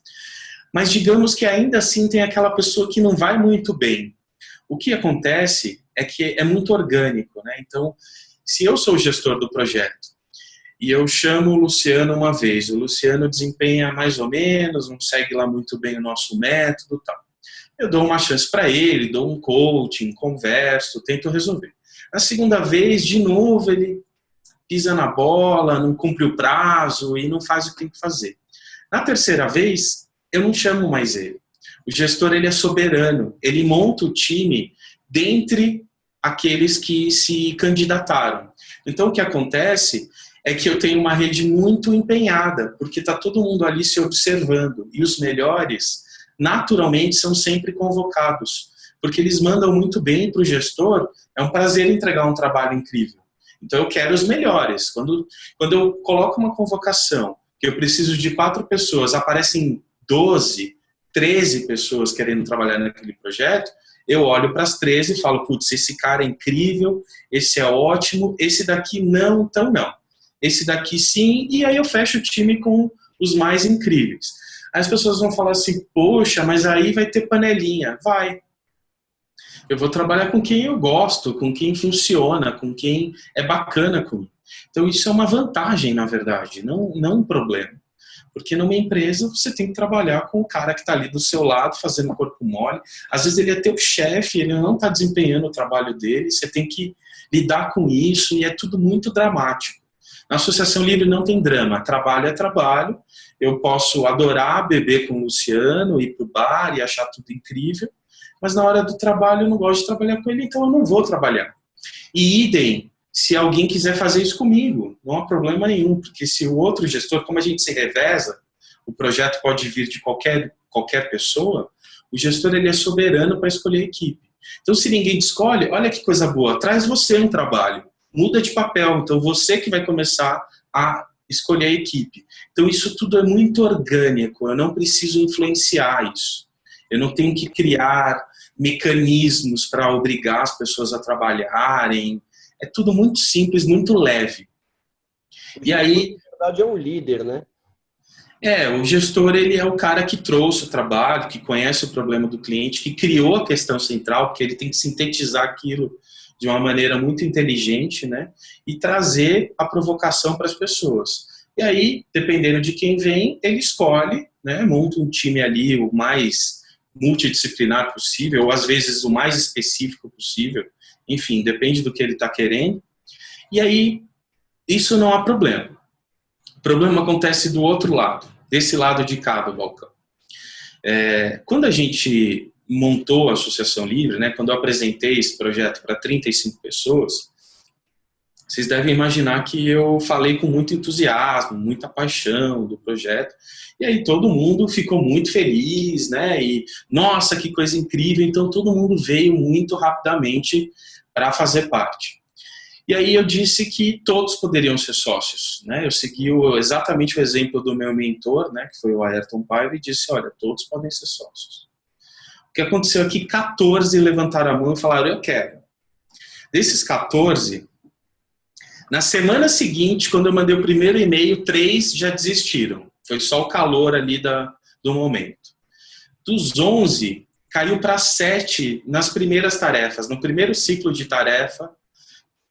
Mas digamos que ainda assim tem aquela pessoa que não vai muito bem. O que acontece é que é muito orgânico, né? Então, se eu sou o gestor do projeto e eu chamo o Luciano uma vez, o Luciano desempenha mais ou menos, não segue lá muito bem o nosso método e tal. Eu dou uma chance para ele, dou um coaching, converso, tento resolver. Na segunda vez, de novo, ele pisa na bola, não cumpre o prazo e não faz o que tem que fazer. Na terceira vez, eu não chamo mais ele. O gestor ele é soberano, ele monta o time dentre aqueles que se candidataram. Então, o que acontece é que eu tenho uma rede muito empenhada, porque está todo mundo ali se observando, e os melhores, naturalmente, são sempre convocados, porque eles mandam muito bem para o gestor, é um prazer entregar um trabalho incrível. Então, eu quero os melhores. Quando eu coloco uma convocação, que eu preciso de 4 pessoas, aparecem 12, 13 pessoas querendo trabalhar naquele projeto, eu olho para as 13 e falo, putz, esse cara é incrível, esse é ótimo, esse daqui não, então não. Esse daqui sim, e aí eu fecho o time com os mais incríveis. Aí as pessoas vão falar assim, poxa, mas aí vai ter panelinha. Vai. Eu vou trabalhar com quem eu gosto, com quem funciona, com quem é bacana comigo. Então isso é uma vantagem, na verdade, não um problema. Porque numa empresa você tem que trabalhar com o cara que está ali do seu lado, fazendo corpo mole. Às vezes ele é teu chefe, ele não está desempenhando o trabalho dele, você tem que lidar com isso e é tudo muito dramático. Na Associação Livre não tem drama, trabalho é trabalho. Eu posso adorar beber com o Luciano, ir para o bar e achar tudo incrível, mas na hora do trabalho eu não gosto de trabalhar com ele, então eu não vou trabalhar. E idem, se alguém quiser fazer isso comigo, não há problema nenhum, porque se o outro gestor, como a gente se reveza, o projeto pode vir de qualquer pessoa, o gestor ele é soberano para escolher a equipe. Então, se ninguém te escolhe, olha que coisa boa, traz você um trabalho, muda de papel, então você que vai começar a escolher a equipe. Então, isso tudo é muito orgânico, eu não preciso influenciar isso. Eu não tenho que criar mecanismos para obrigar as pessoas a trabalharem. É tudo muito simples, muito leve. E aí, na verdade, é um líder, né? O gestor ele é o cara que trouxe o trabalho, que conhece o problema do cliente, que criou a questão central, porque ele tem que sintetizar aquilo de uma maneira muito inteligente, né? E trazer a provocação para as pessoas. E aí, dependendo de quem vem, ele escolhe, né? Monta um time ali o mais multidisciplinar possível, ou às vezes o mais específico possível. Enfim, depende do que ele está querendo. E aí, isso não há problema. O problema acontece do outro lado, desse lado de cá do balcão. Quando a gente montou a Associação Livre, né, quando eu apresentei esse projeto para 35 pessoas, vocês devem imaginar que eu falei com muito entusiasmo, muita paixão do projeto, e aí todo mundo ficou muito feliz, né, e nossa, que coisa incrível, então todo mundo veio muito rapidamente para fazer parte. E aí eu disse que todos poderiam ser sócios, né, eu segui exatamente o exemplo do meu mentor, né, que foi o Ayrton Paiva, e disse, olha, todos podem ser sócios. O que aconteceu aqui, 14 levantaram a mão e falaram, eu quero. Desses 14, na semana seguinte, quando eu mandei o primeiro e-mail, 3 já desistiram. Foi só o calor ali do momento. Dos 11, caiu para 7 nas primeiras tarefas. No primeiro ciclo de tarefa,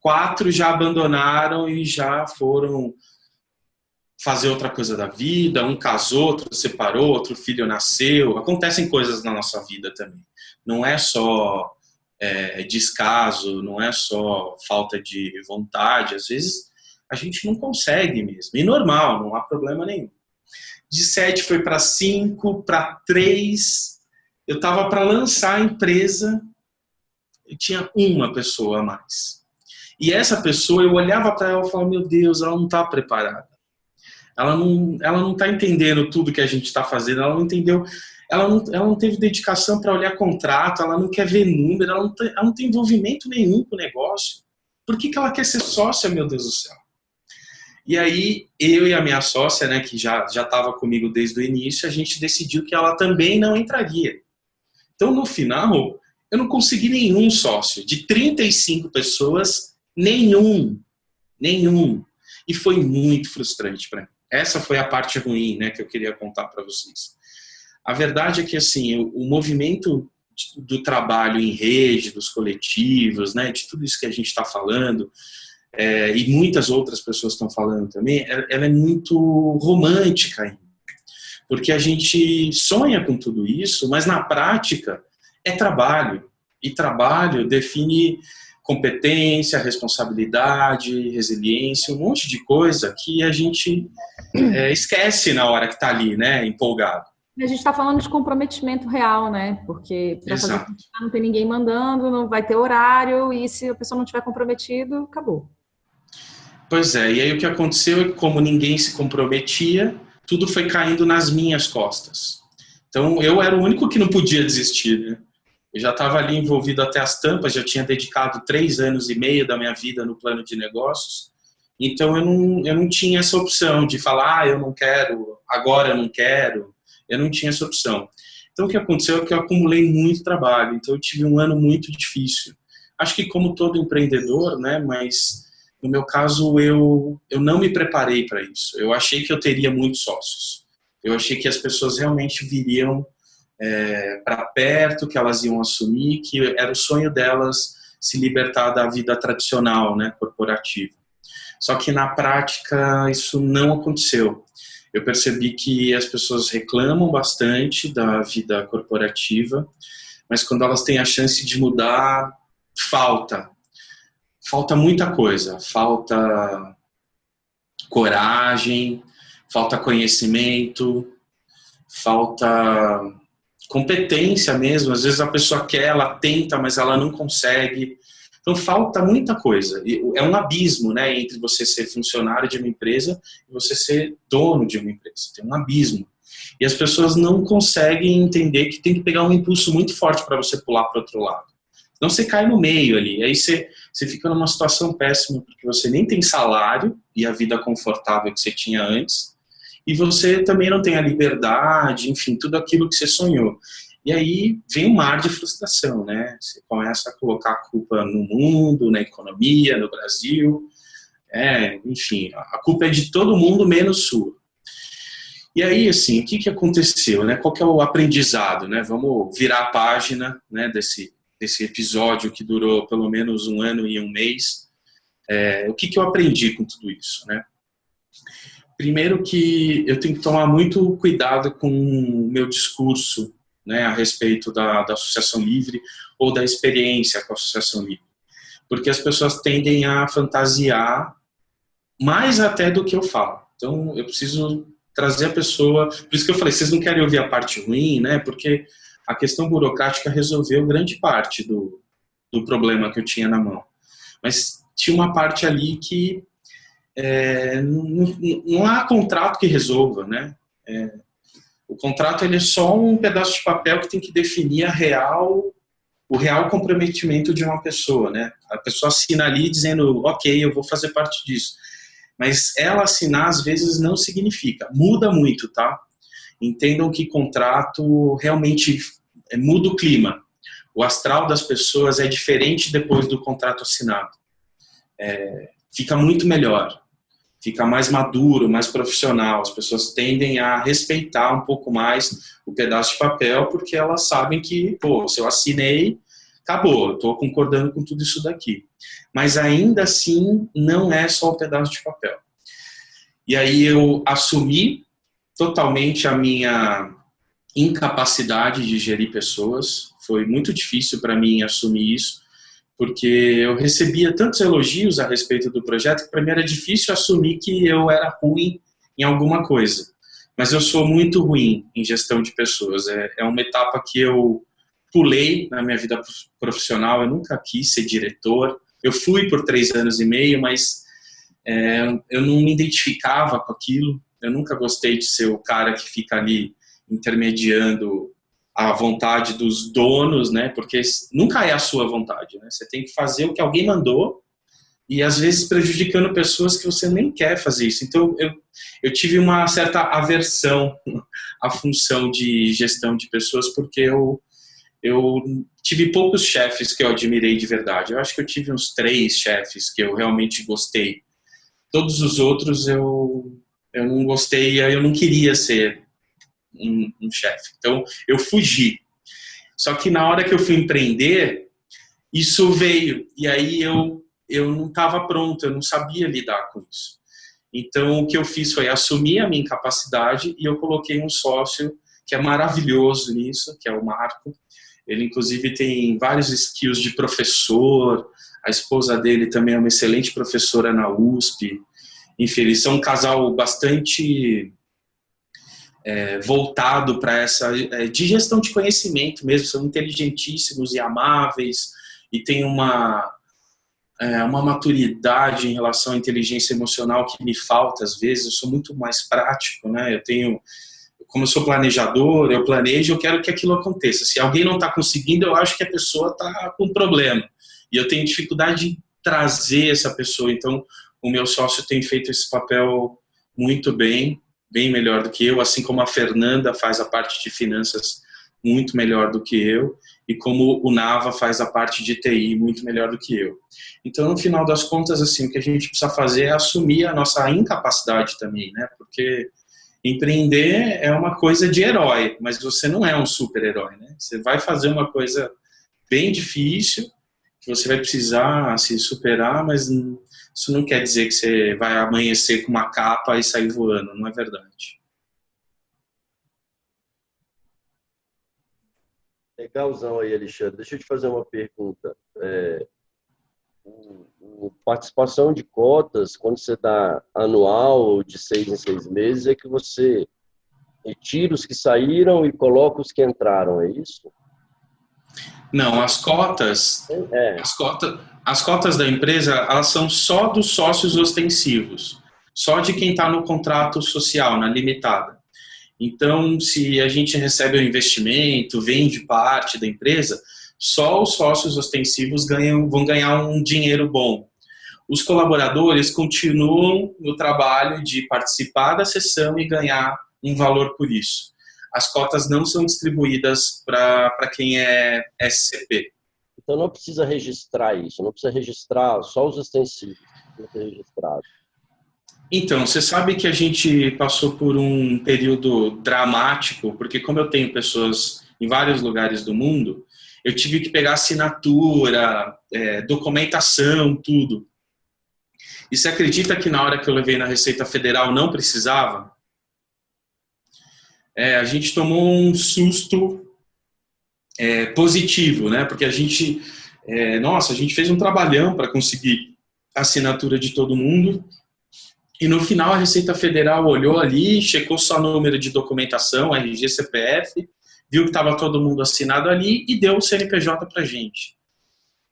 4 já abandonaram e já foram fazer outra coisa da vida. Um casou, outro separou, outro filho nasceu. Acontecem coisas na nossa vida também. Não é só descaso, não é só falta de vontade. Às vezes a gente não consegue mesmo. E normal, não há problema nenhum. De 7 foi para 5, para 3. Eu estava para lançar a empresa e tinha uma pessoa a mais. E essa pessoa, eu olhava para ela e falava, meu Deus, ela não está preparada. Ela não está entendendo tudo que a gente está fazendo, ela não entendeu, ela não teve dedicação para olhar contrato, ela não quer ver número, ela não tem envolvimento nenhum com o negócio. Por que ela quer ser sócia, meu Deus do céu? E aí, eu e a minha sócia, né, que já estava comigo desde o início, a gente decidiu que ela também não entraria. Então, no final, eu não consegui nenhum sócio. De 35 pessoas, nenhum. E foi muito frustrante para mim. Essa foi a parte ruim, né, que eu queria contar para vocês. A verdade é que, assim, o movimento do trabalho em rede, dos coletivos, né, de tudo isso que a gente está falando, e muitas outras pessoas estão falando também, ela é muito romântica ainda. Porque a gente sonha com tudo isso, mas na prática é trabalho. E trabalho define competência, responsabilidade, resiliência, um monte de coisa que a gente esquece na hora que está ali, né, empolgado. A gente está falando de comprometimento real, né? Porque para fazer não tem ninguém mandando, não vai ter horário, e se a pessoa não estiver comprometido, acabou. Pois é, e aí o que aconteceu é que, como ninguém se comprometia, tudo foi caindo nas minhas costas. Então, eu era o único que não podia desistir, né? Eu já estava ali envolvido até as tampas, já tinha dedicado 3 anos e meio da minha vida no plano de negócios, então eu não tinha essa opção de falar, eu não quero, agora eu não quero, eu não tinha essa opção. Então, o que aconteceu é que eu acumulei muito trabalho, então eu tive um ano muito difícil. Acho que como todo empreendedor, né, mas no meu caso eu não me preparei para isso. Eu achei que eu teria muitos sócios. Eu achei que as pessoas realmente viriam para perto, que elas iam assumir, que era o sonho delas se libertar da vida tradicional, né, corporativa. Só que na prática isso não aconteceu. Eu percebi que as pessoas reclamam bastante da vida corporativa, mas quando elas têm a chance de mudar, falta muita coisa. Falta coragem, falta conhecimento, falta competência mesmo. Às vezes a pessoa quer, ela tenta, mas ela não consegue. Então falta muita coisa. É um abismo, né, entre você ser funcionário de uma empresa e você ser dono de uma empresa. Tem um abismo. E as pessoas não conseguem entender que tem que pegar um impulso muito forte para você pular para o outro lado. Então você cai no meio ali. Aí você fica numa situação péssima, porque você nem tem salário e a vida confortável que você tinha antes, e você também não tem a liberdade, enfim, tudo aquilo que você sonhou. E aí vem um mar de frustração, né? Você começa a colocar a culpa no mundo, na economia, no Brasil. Enfim, a culpa é de todo mundo, menos sua. E aí, assim, o que aconteceu, né? Qual que é o aprendizado, né? Vamos virar a página, né, desse episódio que durou pelo menos 1 ano e 1 mês. O que eu aprendi com tudo isso, né? Primeiro que eu tenho que tomar muito cuidado com o meu discurso, né, a respeito da associação livre ou da experiência com a associação livre. Porque as pessoas tendem a fantasiar mais até do que eu falo. Então, eu preciso trazer a pessoa... Por isso que eu falei, vocês não querem ouvir a parte ruim, né? Porque a questão burocrática resolveu grande parte do problema que eu tinha na mão. Mas tinha uma parte ali que não há contrato que resolva, né? O contrato ele é só um pedaço de papel que tem que definir o real comprometimento de uma pessoa, né? A pessoa assina ali dizendo, ok, eu vou fazer parte disso. Mas ela assinar, às vezes, não significa. Muda muito, tá? Entendam que contrato realmente muda o clima. O astral das pessoas é diferente depois do contrato assinado. Fica muito melhor. Fica mais maduro, mais profissional. As pessoas tendem a respeitar um pouco mais o pedaço de papel, porque elas sabem que, se eu assinei, acabou, eu estou concordando com tudo isso daqui. Mas ainda assim, não é só o pedaço de papel. E aí eu assumi totalmente a minha incapacidade de gerir pessoas. Foi muito difícil para mim assumir isso, porque eu recebia tantos elogios a respeito do projeto que para mim era difícil assumir que eu era ruim em alguma coisa. Mas eu sou muito ruim em gestão de pessoas. É uma etapa que eu pulei na minha vida profissional. Eu nunca quis ser diretor. Eu fui por 3 anos e meio, mas eu não me identificava com aquilo. Eu nunca gostei de ser o cara que fica ali intermediando a vontade dos donos, né? Porque nunca é a sua vontade, né? Você tem que fazer o que alguém mandou e às vezes prejudicando pessoas que você nem quer fazer isso. Então, eu tive uma certa aversão à função de gestão de pessoas, porque eu tive poucos chefes que eu admirei de verdade. Eu acho que eu tive uns 3 chefes que eu realmente gostei. Todos os outros eu não gostei, eu não queria ser um chefe. Então, eu fugi. Só que na hora que eu fui empreender, isso veio. E aí eu não estava pronto, eu não sabia lidar com isso. Então, o que eu fiz foi assumir a minha incapacidade e eu coloquei um sócio que é maravilhoso nisso, que é o Marco. Ele, inclusive, tem vários skills de professor. A esposa dele também é uma excelente professora na USP. Enfim, eles são um casal bastante voltado para essa de gestão de conhecimento mesmo. São inteligentíssimos e amáveis e tem uma maturidade em relação à inteligência emocional que me falta às vezes. Eu sou muito mais prático, né? Como eu sou planejador, eu planejo, eu quero que aquilo aconteça. Se alguém não está conseguindo, eu acho que a pessoa está com problema. E eu tenho dificuldade de trazer essa pessoa. Então, o meu sócio tem feito esse papel muito bem melhor do que eu, assim como a Fernanda faz a parte de finanças muito melhor do que eu, e como o Nava faz a parte de TI muito melhor do que eu. Então, no final das contas, assim, o que a gente precisa fazer é assumir a nossa incapacidade também, né? Porque empreender é uma coisa de herói, mas você não é um super-herói, né? Você vai fazer uma coisa bem difícil, que você vai precisar se superar, mas isso não quer dizer que você vai amanhecer com uma capa e sair voando, não é verdade. Legalzão aí, Alexandre. Deixa eu te fazer uma pergunta. Participação de cotas, quando você dá anual ou de 6 em 6 meses, é que você retira os que saíram e coloca os que entraram, é isso? Não, as cotas da empresa, elas são só dos sócios ostensivos, só de quem está no contrato social, na limitada. Então, se a gente recebe um investimento, vende parte da empresa, só os sócios ostensivos vão ganhar um dinheiro bom. Os colaboradores continuam no trabalho de participar da sessão e ganhar um valor por isso. As cotas não são distribuídas para quem é SCP. Então não precisa registrar isso, não precisa registrar só os ostensivos, não precisa registrar. Então, você sabe que a gente passou por um período dramático, porque como eu tenho pessoas em vários lugares do mundo, eu tive que pegar assinatura, documentação, tudo. E você acredita que na hora que eu levei na Receita Federal não precisava? A gente tomou um susto positivo, né? Porque a gente fez um trabalhão para conseguir a assinatura de todo mundo. E no final a Receita Federal olhou ali, checou só o número de documentação, RG, CPF, viu que estava todo mundo assinado ali e deu o CNPJ para a gente.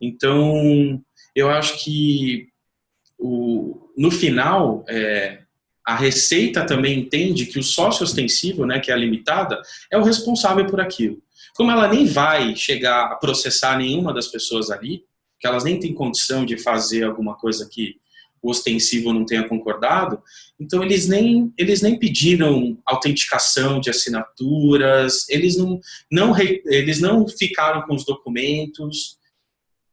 Então, eu acho que no final, a Receita também entende que o sócio ostensivo, né, que é a limitada, é o responsável por aquilo. Como ela nem vai chegar a processar nenhuma das pessoas ali, que elas nem têm condição de fazer alguma coisa que o ostensivo não tenha concordado, então eles nem pediram autenticação de assinaturas, eles não ficaram com os documentos,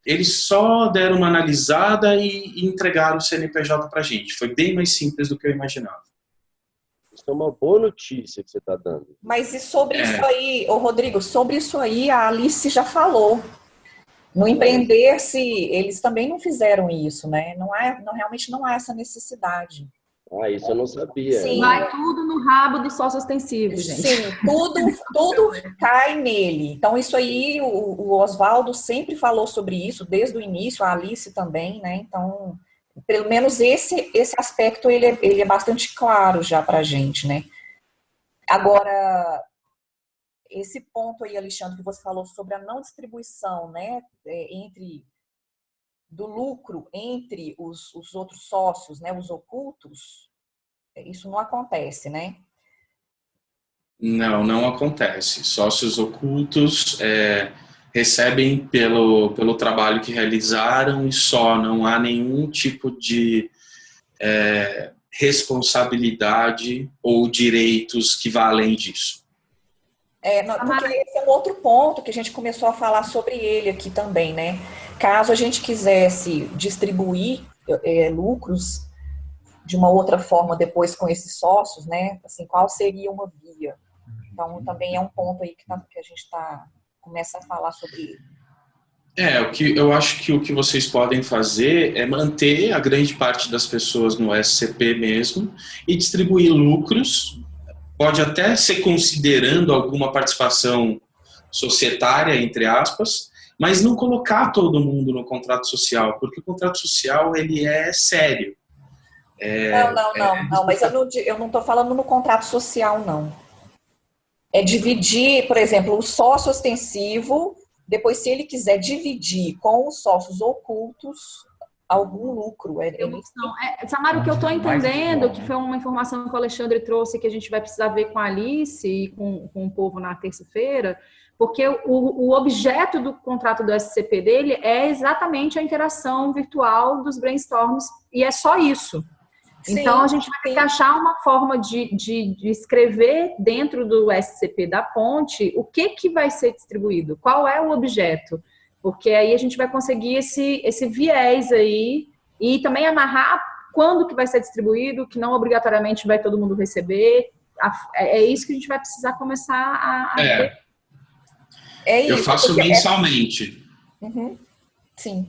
eles só deram uma analisada e entregaram o CNPJ para a gente. Foi bem mais simples do que eu imaginava. Isso é uma boa notícia que você está dando. Mas e sobre isso aí, Rodrigo, sobre isso aí a Alice já falou. No Empreender-se, eles também não fizeram isso, né? Realmente não há essa necessidade. Isso eu não sabia. Sim. Vai tudo no rabo do sócio ostensivo, gente. Sim, tudo cai nele. Então, isso aí, o Oswaldo sempre falou sobre isso, desde o início, a Alice também, né? Então, pelo menos esse aspecto, ele é bastante claro já pra gente, né? Agora, esse ponto aí, Alexandre, que você falou sobre a não distribuição, né, do lucro entre os outros sócios, né, os ocultos, isso não acontece, né? Não acontece. Sócios ocultos recebem pelo trabalho que realizaram e só, não há nenhum tipo de responsabilidade ou direitos que vá além disso. Porque esse é um outro ponto que a gente começou a falar sobre ele aqui também, né? Caso a gente quisesse distribuir lucros de uma outra forma depois com esses sócios, né? Assim, qual seria uma via? Então, também é um ponto aí que a gente começa a falar sobre ele. Eu acho que o que vocês podem fazer é manter a grande parte das pessoas no SCP mesmo e distribuir lucros. Pode até ser considerando alguma participação societária, entre aspas, mas não colocar todo mundo no contrato social, porque o contrato social ele é sério. Não, mas eu não estou falando no contrato social, não. É dividir, por exemplo, o sócio ostensivo, depois se ele quiser dividir com os sócios ocultos algum lucro. Samara, o que eu estou entendendo, que foi uma informação que o Alexandre trouxe, que a gente vai precisar ver com a Alice e com o povo na terça-feira, porque o objeto do contrato do SCP dele é exatamente a interação virtual dos brainstorms, e é só isso. Sim, então, a gente vai ter que achar uma forma de escrever dentro do SCP da ponte o que vai ser distribuído, qual é o objeto. Porque aí a gente vai conseguir esse viés aí e também amarrar quando que vai ser distribuído, que não obrigatoriamente vai todo mundo receber. É isso que a gente vai precisar começar a ver. Eu faço mensalmente. Sim.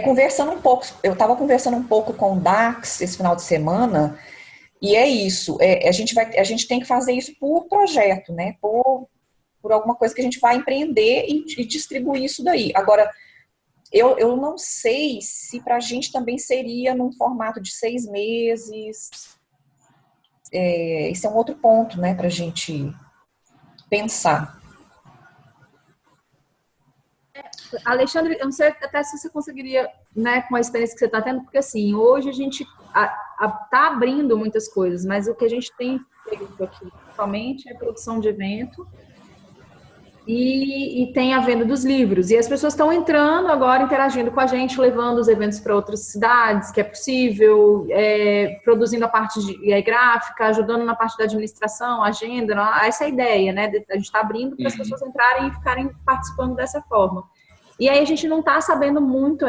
Conversando um pouco, eu estava conversando um pouco com o Dax esse final de semana, e é isso. A gente tem que fazer isso por projeto, né? Por alguma coisa que a gente vai empreender e distribuir isso daí. Agora, eu não sei se para a gente também seria num formato de 6 meses. Esse é um outro ponto, né, para a gente pensar. Alexandre, eu não sei até se você conseguiria, né, com a experiência que você está tendo, porque assim, hoje a gente está abrindo muitas coisas, mas o que a gente tem feito aqui, principalmente, é produção de evento, e tem a venda dos livros. E as pessoas estão entrando agora, interagindo com a gente, levando os eventos para outras cidades, que é possível, produzindo a parte gráfica, ajudando na parte da administração, agenda, essa é a ideia, né? A gente está abrindo para as pessoas entrarem e ficarem participando dessa forma. E aí a gente não está sabendo muito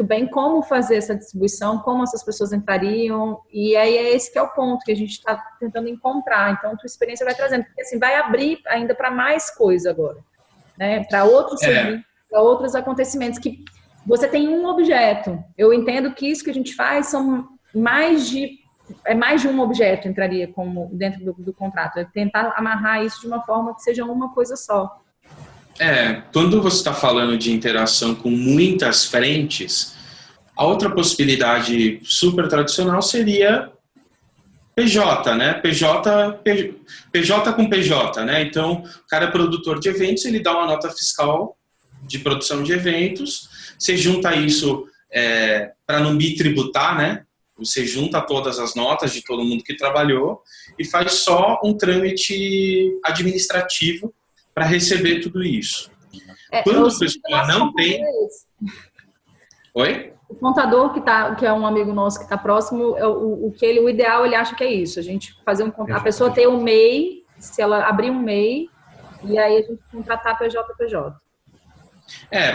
bem como fazer essa distribuição, como essas pessoas entrariam, e aí esse que é o ponto que a gente está tentando encontrar. Então, a tua experiência vai trazendo, porque assim, vai abrir ainda para mais coisa agora, né? Para outros serviços, para outros acontecimentos, que você tem um objeto. Eu entendo que isso que a gente faz são mais de um objeto entraria como dentro do contrato, é tentar amarrar isso de uma forma que seja uma coisa só. Quando você está falando de interação com muitas frentes, a outra possibilidade super tradicional seria PJ, né? PJ com PJ, né? Então, o cara é produtor de eventos, ele dá uma nota fiscal de produção de eventos, você junta isso para não bitributar, né? Você junta todas as notas de todo mundo que trabalhou e faz só um trâmite administrativo para receber tudo isso. Quando a pessoa não tem... Oi? O contador que é um amigo nosso que está próximo, o ideal ele acha que é isso. A gente fazer a pessoa ter um MEI, se ela abrir um MEI, e aí a gente contratar PJ.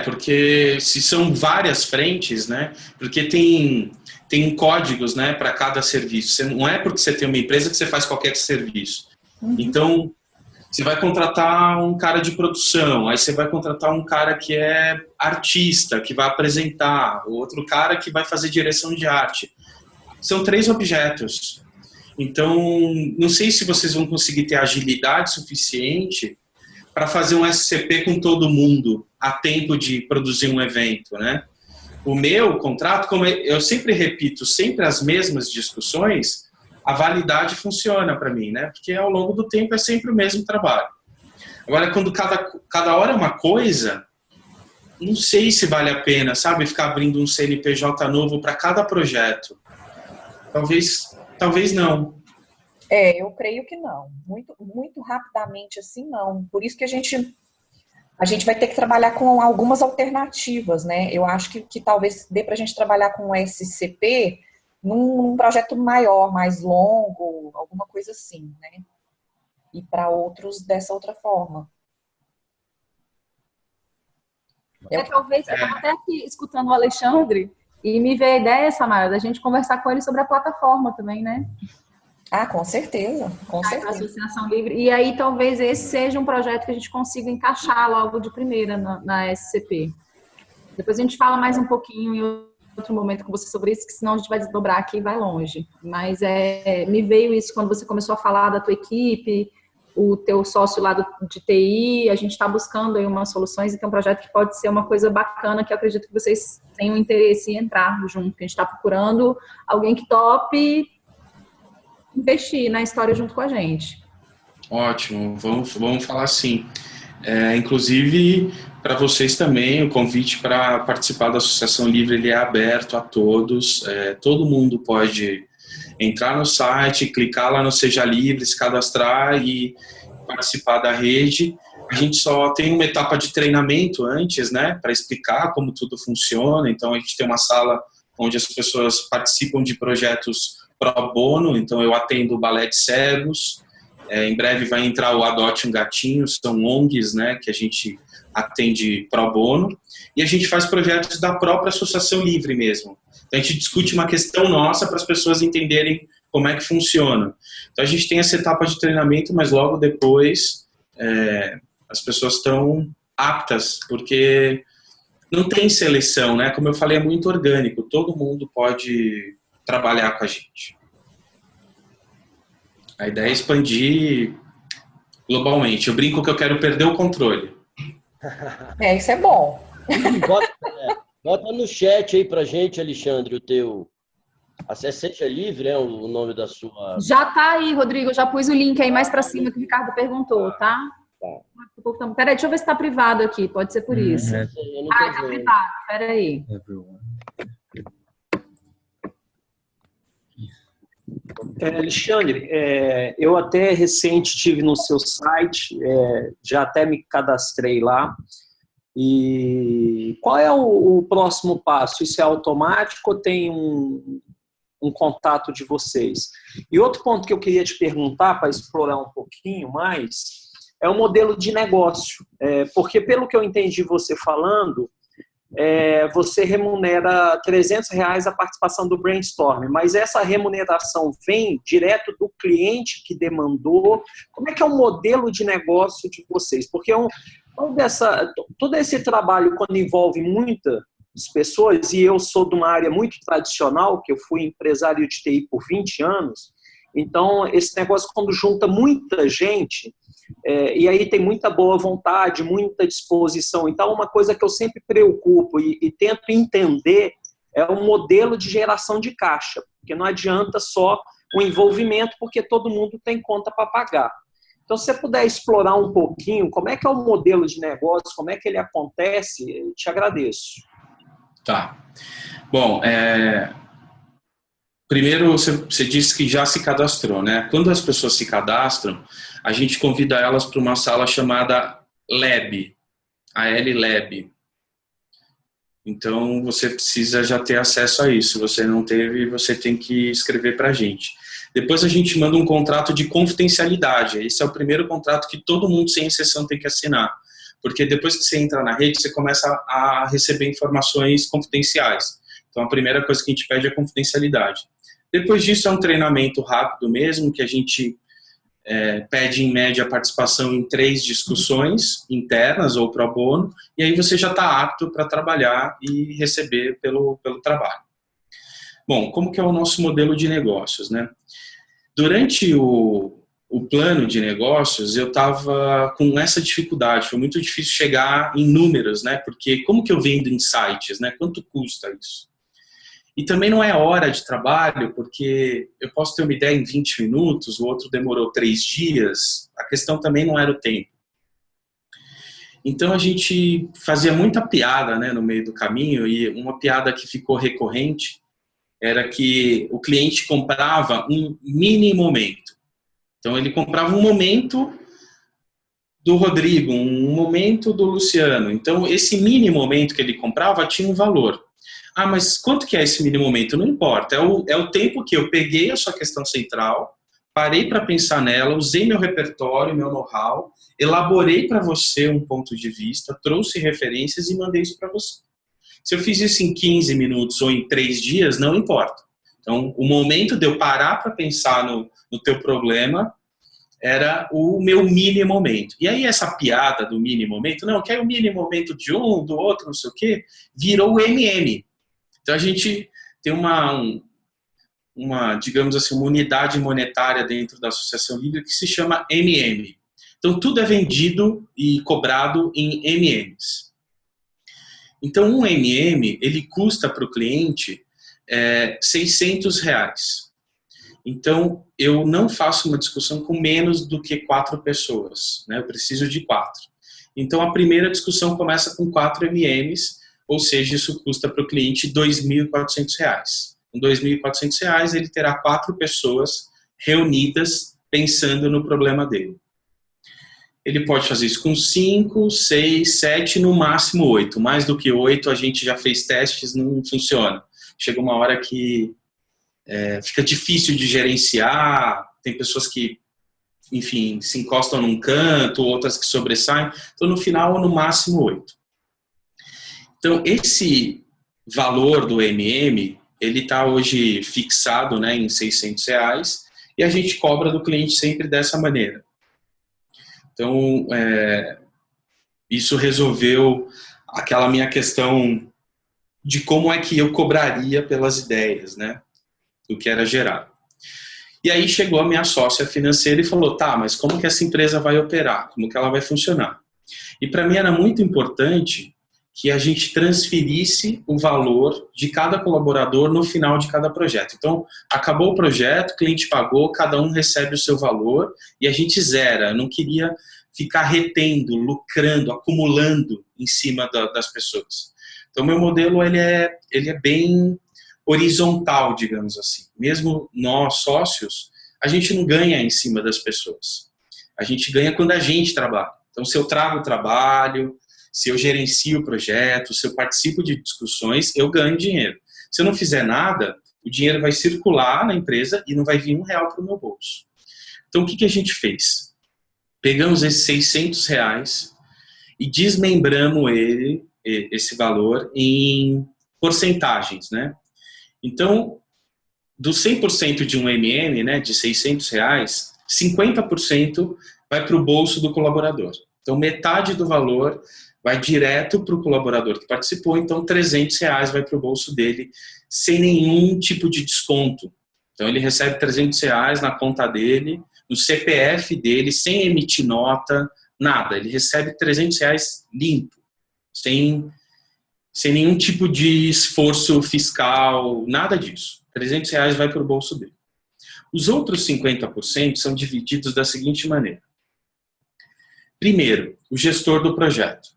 Porque se são várias frentes, né? Porque tem códigos, né, para cada serviço. Não é porque você tem uma empresa que você faz qualquer serviço. Então, você vai contratar um cara de produção, aí você vai contratar um cara que é artista, que vai apresentar, outro cara que vai fazer direção de arte. São 3 objetos. Então, não sei se vocês vão conseguir ter agilidade suficiente para fazer um SCP com todo mundo a tempo de produzir um evento, né? O meu contrato, como eu sempre repito, sempre as mesmas discussões, a validade funciona para mim, né? Porque ao longo do tempo é sempre o mesmo trabalho. Agora, quando cada hora é uma coisa, não sei se vale a pena, sabe? Ficar abrindo um CNPJ novo para cada projeto. Talvez não. Eu creio que não. Muito rapidamente assim, não. Por isso que a gente A gente vai ter que trabalhar com algumas alternativas, né? Eu acho que talvez dê para a gente trabalhar com o SCP num projeto maior, mais longo, alguma coisa assim, né? E para outros dessa outra forma. Talvez, eu estava até aqui escutando o Alexandre e me veio a ideia, Samara, da gente conversar com ele sobre a plataforma também, né? Ah, com certeza, com A certeza. Associação Livre. E aí talvez esse seja um projeto que a gente consiga encaixar logo de primeira na SCP. Depois a gente fala mais um pouquinho em outro momento com você sobre isso, que senão a gente vai desdobrar aqui e vai longe. Mas me veio isso quando você começou a falar da tua equipe, o teu sócio lá de TI, a gente está buscando aí umas soluções e tem um projeto que pode ser uma coisa bacana, que eu acredito que vocês tenham interesse em entrar junto, que a gente está procurando alguém que tope investir na história junto com a gente. Ótimo, vamos falar sim. Inclusive, para vocês também, o convite para participar da Associação Livre ele é aberto a todos. Todo mundo pode entrar no site, clicar lá no Seja Livre, se cadastrar e participar da rede. A gente só tem uma etapa de treinamento antes, né, para explicar como tudo funciona. Então, a gente tem uma sala onde as pessoas participam de projetos pro bono, então eu atendo o Balé de Cegos, em breve vai entrar o Adote um Gatinho, são ONGs, né, que a gente atende pro bono, e a gente faz projetos da própria Associação Livre mesmo. Então a gente discute uma questão nossa para as pessoas entenderem como é que funciona. Então a gente tem essa etapa de treinamento, mas logo depois as pessoas estão aptas, porque não tem seleção, né, como eu falei, é muito orgânico, todo mundo pode trabalhar com a gente. A ideia é expandir globalmente. Eu brinco que eu quero perder o controle. Isso é bom. Bota no chat aí pra gente, Alexandre, o teu... Seja Livre é o nome da sua... Já tá aí, Rodrigo, eu já pus o link aí mais para cima que o Ricardo perguntou, tá? Peraí, deixa eu ver se tá privado aqui, pode ser por isso. Tá privado, peraí. Alexandre, eu até recente estive no seu site, já até me cadastrei lá. E qual é o próximo passo? Isso é automático ou tem um contato de vocês? E outro ponto que eu queria te perguntar, para explorar um pouquinho mais, é o modelo de negócio. Porque, pelo que eu entendi você falando, você remunera R$300 a participação do Brainstorm, mas essa remuneração vem direto do cliente que demandou. Como é que é o modelo de negócio de vocês? Porque todo esse trabalho, quando envolve muitas pessoas, e eu sou de uma área muito tradicional, que eu fui empresário de TI por 20 anos, então esse negócio, quando junta muita gente, e aí tem muita boa vontade, muita disposição. Então, uma coisa que eu sempre preocupo e tento entender é o modelo de geração de caixa, porque não adianta só o envolvimento, porque todo mundo tem conta para pagar. Então, se você puder explorar um pouquinho como é que é o modelo de negócio, como é que ele acontece, eu te agradeço. Tá. Bom, primeiro você disse que já se cadastrou, né? Quando as pessoas se cadastram, a gente convida elas para uma sala chamada Lab, a L-Lab. Então, você precisa já ter acesso a isso. Se você não teve, você tem que escrever para a gente. Depois a gente manda um contrato de confidencialidade. Esse é o primeiro contrato que todo mundo, sem exceção, tem que assinar. Porque depois que você entra na rede, você começa a receber informações confidenciais. Então, a primeira coisa que a gente pede é confidencialidade. Depois disso, é um treinamento rápido mesmo, que a gente pede, em média, a participação em 3 discussões internas ou pro bono, e aí você já está apto para trabalhar e receber pelo trabalho. Bom, como que é o nosso modelo de negócios, né? Durante o plano de negócios, eu estava com essa dificuldade, foi muito difícil chegar em números, né? Porque como que eu vendo insights, né? Quanto custa isso? E também não é hora de trabalho, porque eu posso ter uma ideia em 20 minutos, o outro demorou 3 dias, a questão também não era o tempo. Então a gente fazia muita piada, né, no meio do caminho, e uma piada que ficou recorrente era que o cliente comprava um mini momento. Então ele comprava um momento do Rodrigo, um momento do Luciano. Então, esse mini momento que ele comprava tinha um valor. Ah, mas quanto que é esse mini momento? Não importa, é o tempo que eu peguei a sua questão central, parei para pensar nela, usei meu repertório, meu know-how, elaborei para você um ponto de vista, trouxe referências e mandei isso para você. Se eu fiz isso em 15 minutos ou em 3 dias, não importa. Então, o momento de eu parar para pensar no teu problema era o meu mini momento. E aí essa piada do mini momento, não, que é o mini momento de um, do outro, não sei o quê, virou o MM. Então a gente tem uma, digamos assim, uma unidade monetária dentro da Associação Líder que se chama MM. Então tudo é vendido e cobrado em MMs. Então um MM, ele custa para o cliente R$600. Então, eu não faço uma discussão com menos do que 4 pessoas, né? Eu preciso de 4. Então, a primeira discussão começa com 4 MMs, ou seja, isso custa para o cliente R$2.400. Com R$2.400, ele terá 4 pessoas reunidas pensando no problema dele. Ele pode fazer isso com 5, 6, 7, no máximo 8. Mais do que 8, a gente já fez testes, não funciona. Chega uma hora que fica difícil de gerenciar, tem pessoas que, enfim, se encostam num canto, outras que sobressaem, então no final, no máximo 8. Então, esse valor do MM, ele está hoje fixado, né, em R$600, e a gente cobra do cliente sempre dessa maneira. Então, isso resolveu aquela minha questão de como é que eu cobraria pelas ideias, né? Do que era gerado. E aí chegou a minha sócia financeira e falou, tá, mas como que essa empresa vai operar? Como que ela vai funcionar? E para mim era muito importante que a gente transferisse o valor de cada colaborador no final de cada projeto. Então, acabou o projeto, o cliente pagou, cada um recebe o seu valor e a gente zera. Eu não queria ficar retendo, lucrando, acumulando em cima das pessoas. Então, meu modelo ele é bem horizontal, digamos assim. Mesmo nós, sócios, a gente não ganha em cima das pessoas. A gente ganha quando a gente trabalha. Então, se eu trago o trabalho, se eu gerencio o projeto, se eu participo de discussões, eu ganho dinheiro. Se eu não fizer nada, o dinheiro vai circular na empresa e não vai vir R$1 para o meu bolso. Então, o que a gente fez? Pegamos esses R$600 e desmembramos esse valor em porcentagens, né? Então, do 100% de um MM, né, de R$600, 50% vai para o bolso do colaborador. Então, metade do valor vai direto para o colaborador que participou, então R$300 vai para o bolso dele, sem nenhum tipo de desconto. Então, ele recebe R$300 na conta dele, no CPF dele, sem emitir nota, nada. Ele recebe R$300 limpo, sem nenhum tipo de esforço fiscal, nada disso. R$300 vai para o bolso dele. Os outros 50% são divididos da seguinte maneira. Primeiro, o gestor do projeto.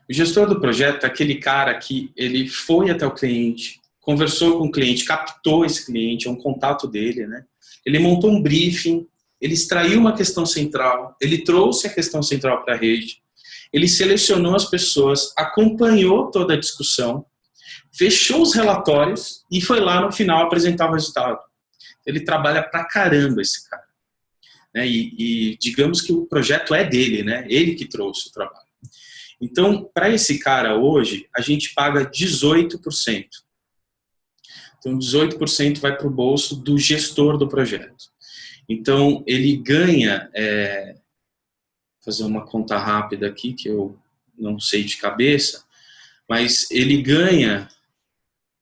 O gestor do projeto é aquele cara que ele foi até o cliente, conversou com o cliente, captou esse cliente, é um contato dele, né? Ele montou um briefing, ele extraiu uma questão central, ele trouxe a questão central para a rede, ele selecionou as pessoas, acompanhou toda a discussão, fechou os relatórios e foi lá no final apresentar o resultado. Ele trabalha pra caramba, esse cara. Né? E digamos que o projeto é dele, né? Ele que trouxe o trabalho. Então, para esse cara hoje, a gente paga 18%. Então, 18% vai para o bolso do gestor do projeto. Então, ele ganha... fazer uma conta rápida aqui, que eu não sei de cabeça, mas ele ganha,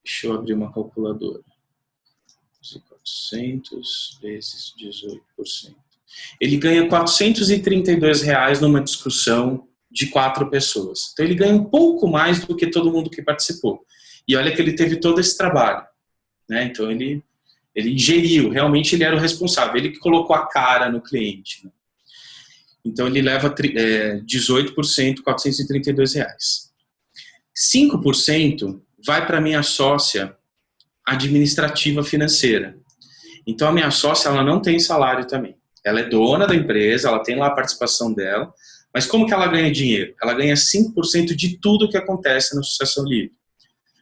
deixa eu abrir uma calculadora, 400 vezes 18%. Ele ganha R$432 numa discussão de 4 pessoas. Então ele ganha um pouco mais do que todo mundo que participou. E olha que ele teve todo esse trabalho, né? Então ele geriu, realmente ele era o responsável, ele que colocou a cara no cliente, né? Então, ele leva 18%, R$432. 5% vai para a minha sócia administrativa financeira. Então, a minha sócia ela não tem salário também. Ela é dona da empresa, ela tem lá a participação dela, Mas como que ela ganha dinheiro? Ela ganha 5% de tudo que acontece na associação livre.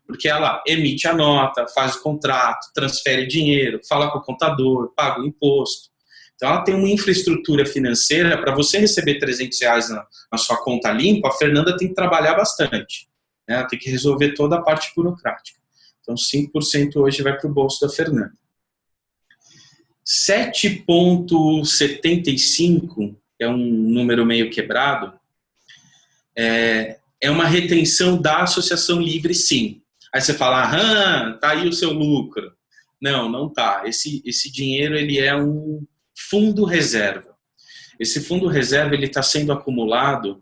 Porque ela emite a nota, faz o contrato, transfere dinheiro, fala com o contador, paga o imposto. Então, ela tem uma infraestrutura financeira. Para você receber R$300 na sua conta limpa, a Fernanda tem que trabalhar bastante, né? Ela tem que resolver toda a parte burocrática. Então, 5% hoje vai para o bolso da Fernanda. 7,75, é um número meio quebrado, é uma retenção da associação livre, sim. Aí você fala, tá aí o seu lucro. Não, não tá. Esse dinheiro, ele é um fundo reserva. Esse fundo reserva, ele está sendo acumulado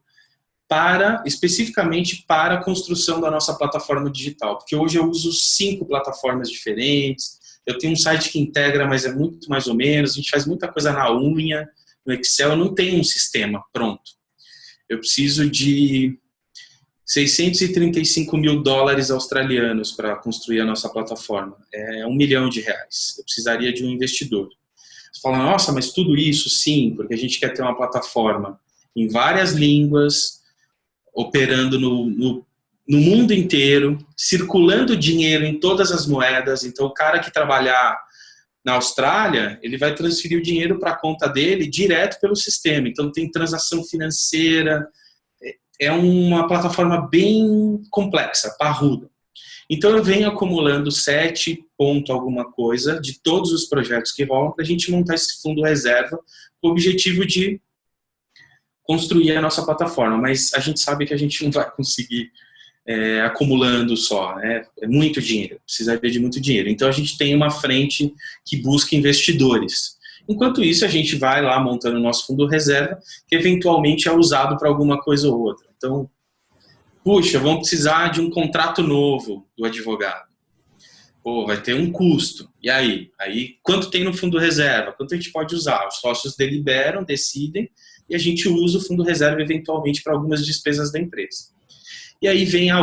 especificamente para a construção da nossa plataforma digital. Porque hoje eu uso 5 plataformas diferentes, eu tenho um site que integra, mas é muito mais ou menos, a gente faz muita coisa na unha, no Excel, eu não tenho um sistema pronto. Eu preciso de $635 mil australianos para construir a nossa plataforma. É R$1 milhão. Eu precisaria de um investidor. Você fala, nossa, mas tudo isso? Sim, porque a gente quer ter uma plataforma em várias línguas, operando no mundo inteiro, circulando dinheiro em todas as moedas. Então, o cara que trabalhar na Austrália, ele vai transferir o dinheiro para a conta dele direto pelo sistema. Então, tem transação financeira. É uma plataforma bem complexa, parruda. Então, eu venho acumulando 7 ponto alguma coisa de todos os projetos que rolam para a gente montar esse fundo reserva com o objetivo de construir a nossa plataforma. Mas a gente sabe que a gente não vai conseguir acumulando só, né? É muito dinheiro, precisaria de muito dinheiro. Então, a gente tem uma frente que busca investidores. Enquanto isso, a gente vai lá montando o nosso fundo reserva, que eventualmente é usado para alguma coisa ou outra. Então, puxa, vamos precisar de um contrato novo do advogado. Pô, vai ter um custo. E aí? Aí, quanto tem no fundo reserva? Quanto a gente pode usar? Os sócios deliberam, decidem, e a gente usa o fundo reserva eventualmente para algumas despesas da empresa. E aí vem a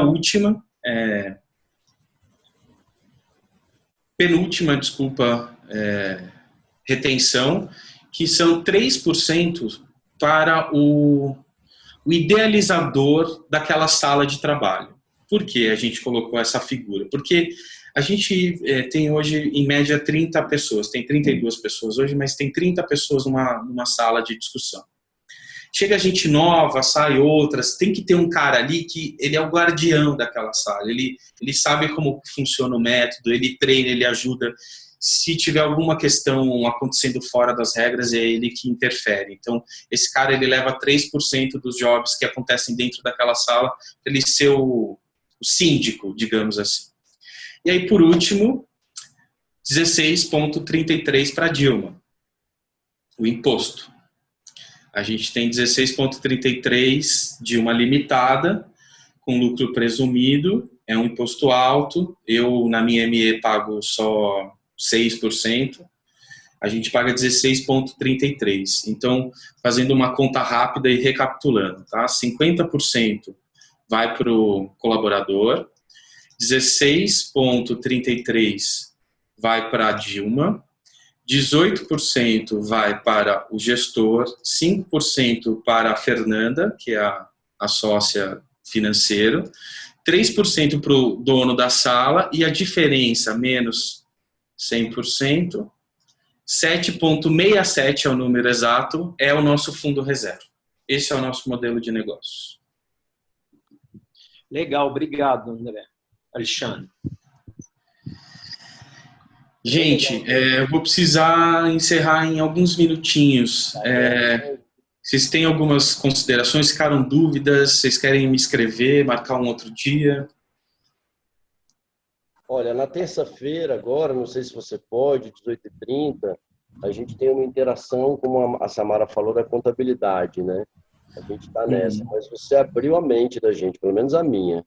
penúltima, retenção, que são 3% para o idealizador daquela sala de trabalho. Por que a gente colocou essa figura? Porque a gente tem hoje, em média, 30 pessoas. Tem 32 pessoas hoje, mas tem 30 pessoas numa sala de discussão. Chega gente nova, sai outras, tem que ter um cara ali que ele é o guardião daquela sala. Ele sabe como funciona o método, ele treina, ele ajuda. Se tiver alguma questão acontecendo fora das regras, é ele que interfere. Então, esse cara, ele leva 3% dos jobs que acontecem dentro daquela sala para ele ser o síndico, digamos assim. E aí, por último, 16,33 para Dilma, o imposto. A gente tem 16,33 de uma limitada, com lucro presumido, é um imposto alto. Eu, na minha ME, pago só 6%, a gente paga 16,33. Então, fazendo uma conta rápida e recapitulando, tá? 50% vai para o colaborador, 16,33 vai para a Dilma, 18% vai para o gestor, 5% para a Fernanda, que é a sócia financeira, 3% para o dono da sala e a diferença, menos 100%, 7,67 é o número exato, é o nosso fundo reserva. Esse é o nosso modelo de negócio. Legal, obrigado, André. Alexandre. Gente, eu vou precisar encerrar em alguns minutinhos. Vocês têm algumas considerações, ficaram dúvidas? Vocês querem me escrever, marcar um outro dia? Olha, na terça-feira agora, não sei se você pode, 18h30, a gente tem uma interação, como a Samara falou, da contabilidade, né? A gente está nessa, mas você abriu a mente da gente, pelo menos a minha.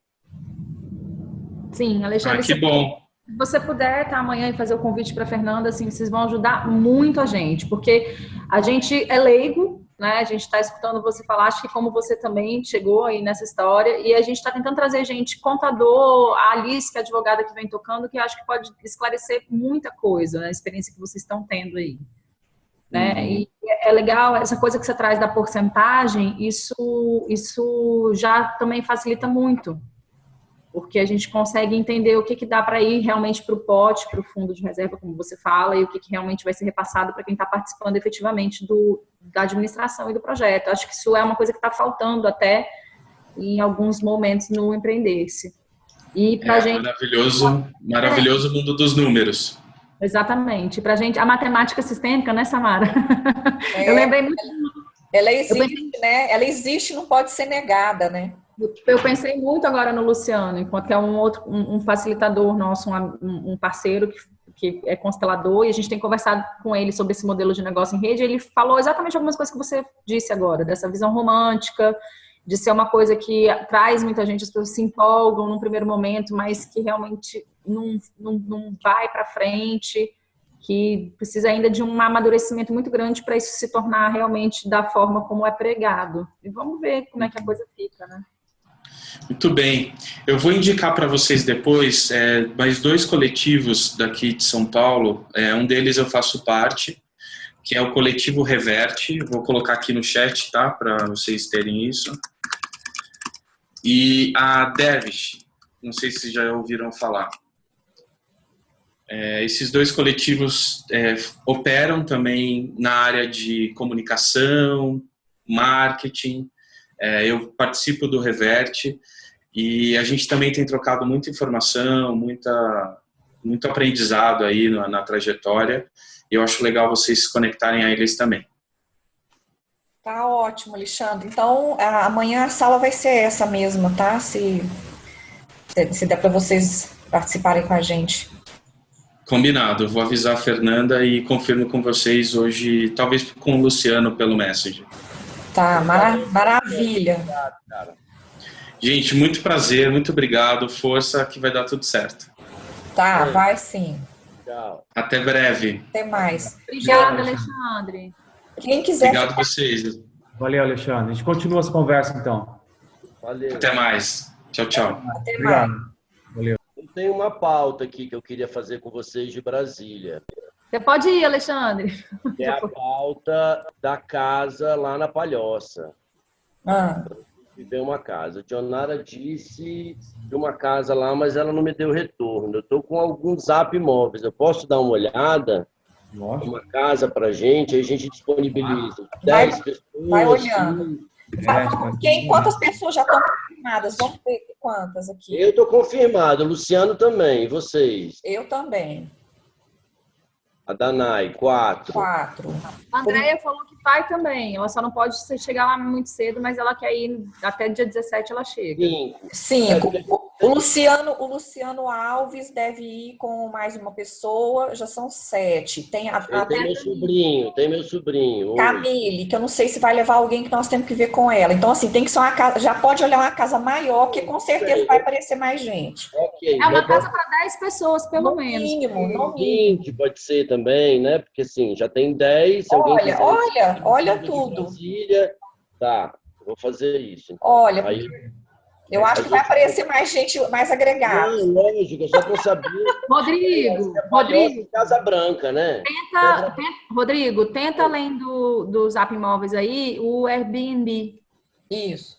Sim, Alexandre. Que bom. Se você puder estar amanhã e fazer o convite para a Fernanda, assim, vocês vão ajudar muito a gente, porque a gente é leigo, né? A gente está escutando você falar, acho que como você também chegou aí nessa história, e a gente está tentando trazer gente, contador, a Alice, que é a advogada que vem tocando, que acho que pode esclarecer muita coisa, né? A experiência que vocês estão tendo aí. né? E é legal, essa coisa que você traz da porcentagem, isso já também facilita muito, porque a gente consegue entender o que dá para ir realmente para o pote, para o fundo de reserva, como você fala, e o que realmente vai ser repassado para quem está participando efetivamente da administração e do projeto. Acho que isso é uma coisa que está faltando até em alguns momentos no Empreender-se. E pra gente... Maravilhoso mundo dos números. Exatamente. Pra gente, a matemática sistêmica, né, Samara? Eu lembrei muito. Ela existe, né? Ela existe, não pode ser negada, né? Eu pensei muito agora no Luciano, enquanto que é um facilitador nosso, um parceiro que é constelador, e a gente tem conversado com ele sobre esse modelo de negócio em rede. Ele falou exatamente algumas coisas que você disse agora, dessa visão romântica, de ser uma coisa que traz muita gente, as pessoas se empolgam num primeiro momento, mas que realmente não vai para frente, que precisa ainda de um amadurecimento muito grande para isso se tornar realmente da forma como é pregado. E vamos ver como é que a coisa fica, né? Muito bem. Eu vou indicar para vocês depois mais 2 coletivos daqui de São Paulo. Um deles eu faço parte, que é o coletivo Reverte. Vou colocar aqui no chat, tá? Para vocês terem isso. E a Dervish, não sei se já ouviram falar. Esses 2 coletivos operam também na área de comunicação, marketing. Eu participo do Reverte e a gente também tem trocado muita informação, muito aprendizado aí na trajetória. E eu acho legal vocês se conectarem a eles também. Tá ótimo, Alexandre. Então, amanhã a sala vai ser essa mesma, tá? Se der para vocês participarem com a gente. Combinado. Vou avisar a Fernanda e confirmo com vocês hoje, talvez com o Luciano pelo Messenger. Tá, maravilha. Gente, muito prazer, muito obrigado. Força que vai dar tudo certo. Tá, vai sim. Tchau. Até breve. Até mais. Obrigada, Alexandre. Quem quiser... Obrigado a vocês. Valeu, Alexandre. A gente continua essa conversa, então. Valeu. Até mais. Tchau, tchau. Até Obrigado. mais. Valeu. Eu tenho uma pauta aqui que eu queria fazer com vocês de Brasília. Você pode ir, Alexandre. Que é a pauta da casa lá na Palhoça. Viver uma casa. A Dionara disse de uma casa lá, mas ela não me deu retorno. Eu estou com alguns Zap imóveis. Eu posso dar uma olhada? Lógico. Uma casa para gente, aí a gente disponibiliza 10 pessoas. Vai olhando. Quantas pessoas já estão confirmadas? Vamos ver quantas aqui. Eu estou confirmado. O Luciano também. E vocês? Eu também. A Danai, 4. 4. A Andréia falou que vai também. Ela só não pode chegar lá muito cedo, mas ela quer ir até dia 17, ela chega. 5. O Luciano Alves deve ir com mais uma pessoa, já são 7. Tem meu sobrinho. Camille, que eu não sei se vai levar alguém que nós temos que ver com ela. Então, assim, tem que ser uma casa, já pode olhar uma casa maior, que com certeza vai aparecer mais gente. Okay, é uma casa para 10 pessoas, pelo menos. Mínimo. 20 pode ser também, né? Porque assim, já tem 10. Olha tudo. Brasília, tá, vou fazer isso. Olha, aí, eu acho que vai aparecer mais gente, mais agregada. Não, lógico, eu só para saber. Rodrigo. Casa Branca, né? Rodrigo, tenta além do Zap Imóveis aí, o Airbnb. Isso.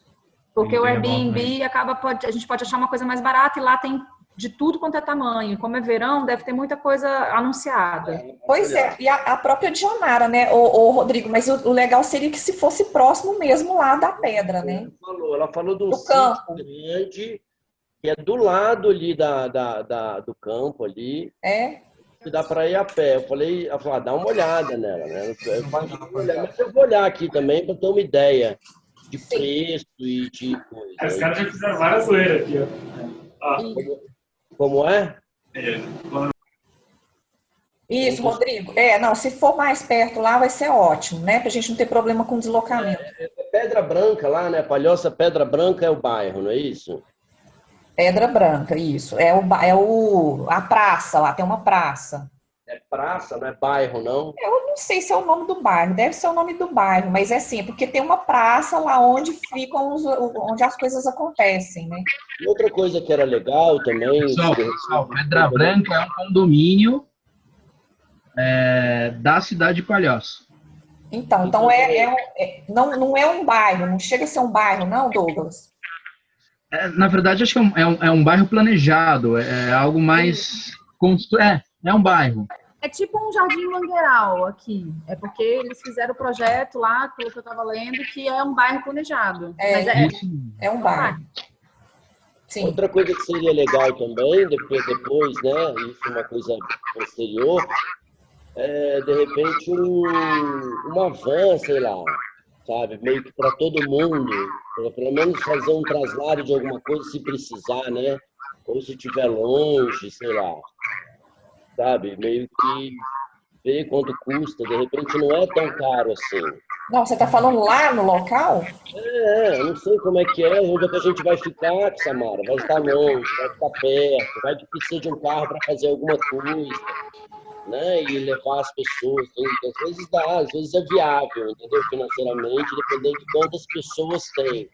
Porque o Airbnb a gente pode achar uma coisa mais barata e lá tem de tudo quanto é tamanho. Como é verão, deve ter muita coisa anunciada. Pois é, e a própria Dionara, né, o Rodrigo, mas o legal seria que se fosse próximo mesmo lá da pedra, né? Ela falou de um campo grande, que é do lado ali do campo ali. Que dá para ir a pé. Ela falou, dá uma olhada nela, né? Mas eu vou olhar aqui também para ter uma ideia de preço e de coisa. Os caras já fizeram várias zoeiras aqui, ó. Como é? Isso, Rodrigo. Se for mais perto lá vai ser ótimo, né? Pra gente não ter problema com deslocamento. Pedra Branca lá, né? Palhoça Pedra Branca é o bairro, não é isso? Pedra Branca, isso. A praça lá, tem uma praça. É praça, não é bairro, não? Eu não sei se é o nome do bairro, deve ser o nome do bairro, mas é assim, porque tem uma praça lá onde ficam onde as coisas acontecem, né? Outra coisa que era legal também... Pessoal, Pedra Branca é um condomínio da cidade de Palhoça. Então não é um bairro, não chega a ser um bairro, não, Douglas? Na verdade, acho que é um bairro planejado, é algo mais... É um bairro. É tipo um Jardim Mangueiral aqui. É porque eles fizeram o projeto lá, pelo que eu estava lendo, que é um bairro planejado. Mas É um bairro. Sim. Outra coisa que seria legal também, depois, né, isso é uma coisa posterior, de repente uma van, sei lá, sabe, meio que para todo mundo, pelo menos fazer um traslado de alguma coisa se precisar, né, ou se estiver longe, sei lá, sabe, meio que ver quanto custa, de repente não é tão caro assim. Não, você está falando lá no local? Eu não sei como é que é, onde é que a gente vai ficar, Samara, vai estar longe, vai ficar perto, vai que precisa de um carro para fazer alguma coisa, né, e levar as pessoas, às vezes dá, às vezes é viável, entendeu, financeiramente, dependendo de quantas pessoas tem.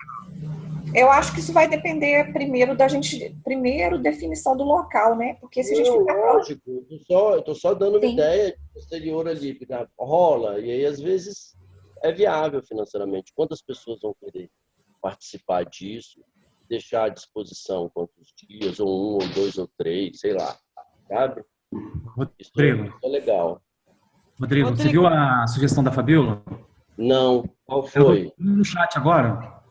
Eu acho que isso vai depender primeiro definição do local, né? Porque se a gente ficar... Lógico, eu tô só dando uma ideia posterior ali, porque rola, e aí às vezes é viável financeiramente. Quantas pessoas vão querer participar disso, deixar à disposição quantos dias, ou 1, ou 2, ou 3, sei lá, sabe? Rodrigo, isso é legal. Rodrigo, você viu a sugestão da Fabiola? Não, qual foi? Eu no chat agora,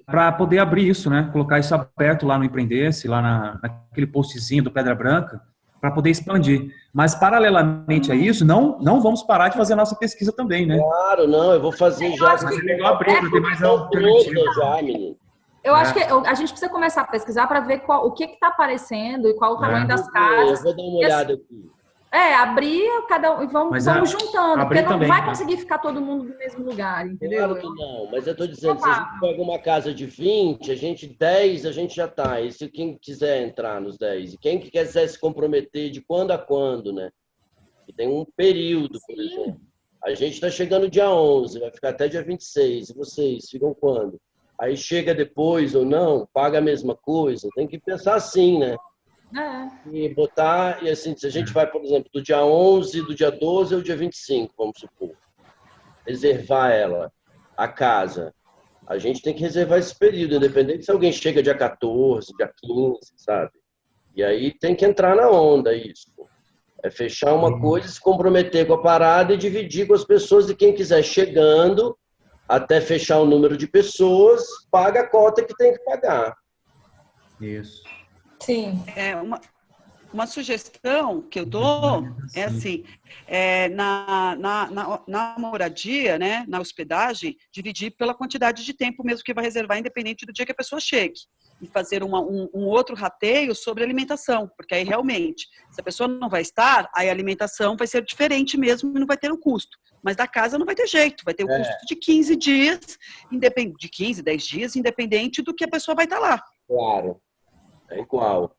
para poder abrir isso, né? Colocar isso aberto lá no Empreender-se, lá naquele postzinho do Pedra Branca, para poder expandir. Mas, paralelamente a isso, não vamos parar de fazer a nossa pesquisa também, né? Claro, não, eu vou fazer já. Mas é legal abrir, para ter mais alternativa. Já, menino. Eu acho que a gente precisa começar a pesquisar para ver o que está aparecendo e qual o tamanho das casas. Eu vou dar uma olhada aqui. Abrir cada um e vamos juntando, porque não também, vai conseguir ficar todo mundo no mesmo lugar, entendeu? Claro que não, mas eu estou dizendo, se a gente pega uma casa de 20, 10 a gente já está. E se quem quiser entrar nos 10, e quem quiser se comprometer de quando a quando, né? E tem um período, por exemplo. A gente está chegando dia 11, vai ficar até dia 26, e vocês ficam quando? Aí chega depois ou não, paga a mesma coisa, tem que pensar assim, né? E botar, e assim, se a gente vai, por exemplo, do dia 11, do dia 12 ao dia 25, vamos supor, reservar a casa, a gente tem que reservar esse período, independente se alguém chega dia 14, dia 15, sabe? E aí tem que entrar na onda isso. É fechar uma coisa, se comprometer com a parada e dividir com as pessoas, e quem quiser chegando, até fechar o número de pessoas, paga a cota que tem que pagar. Isso. Sim. Uma sugestão que eu dou é assim, na moradia, né, na hospedagem, dividir pela quantidade de tempo mesmo que vai reservar, independente do dia que a pessoa chegue. E fazer um outro rateio sobre alimentação, porque aí realmente, se a pessoa não vai estar, aí a alimentação vai ser diferente mesmo e não vai ter um custo. Mas da casa não vai ter jeito, vai ter o custo de 15 dias, de 15, 10 dias, independente do que a pessoa vai estar lá. Claro. É igual.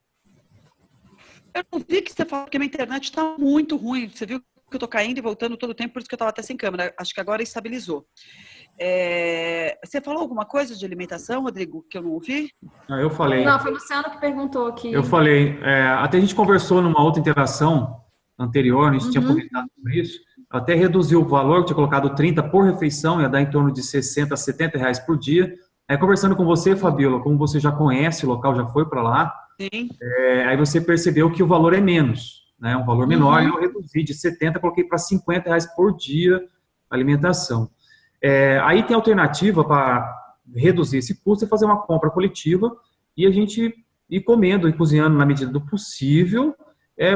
Eu não vi que você falou que a minha internet está muito ruim. Você viu que eu estou caindo e voltando todo o tempo, por isso que eu estava até sem câmera. Acho que agora estabilizou. Você falou alguma coisa de alimentação, Rodrigo, que eu não ouvi? Eu falei. Não, foi o Luciano que perguntou aqui. Eu falei. Até a gente conversou numa outra interação anterior, a gente tinha comentado sobre isso. Até reduziu o valor, tinha colocado 30 por refeição, ia dar em torno de 60 a 70 reais por dia. Conversando com você, Fabiola, como você já conhece o local, já foi para lá, sim. Aí você percebeu que o valor é menos, né? Um valor menor, e eu reduzi de 70, coloquei para 50 reais por dia a alimentação. Aí tem alternativa para reduzir esse custo e fazer uma compra coletiva e a gente ir comendo e cozinhando na medida do possível,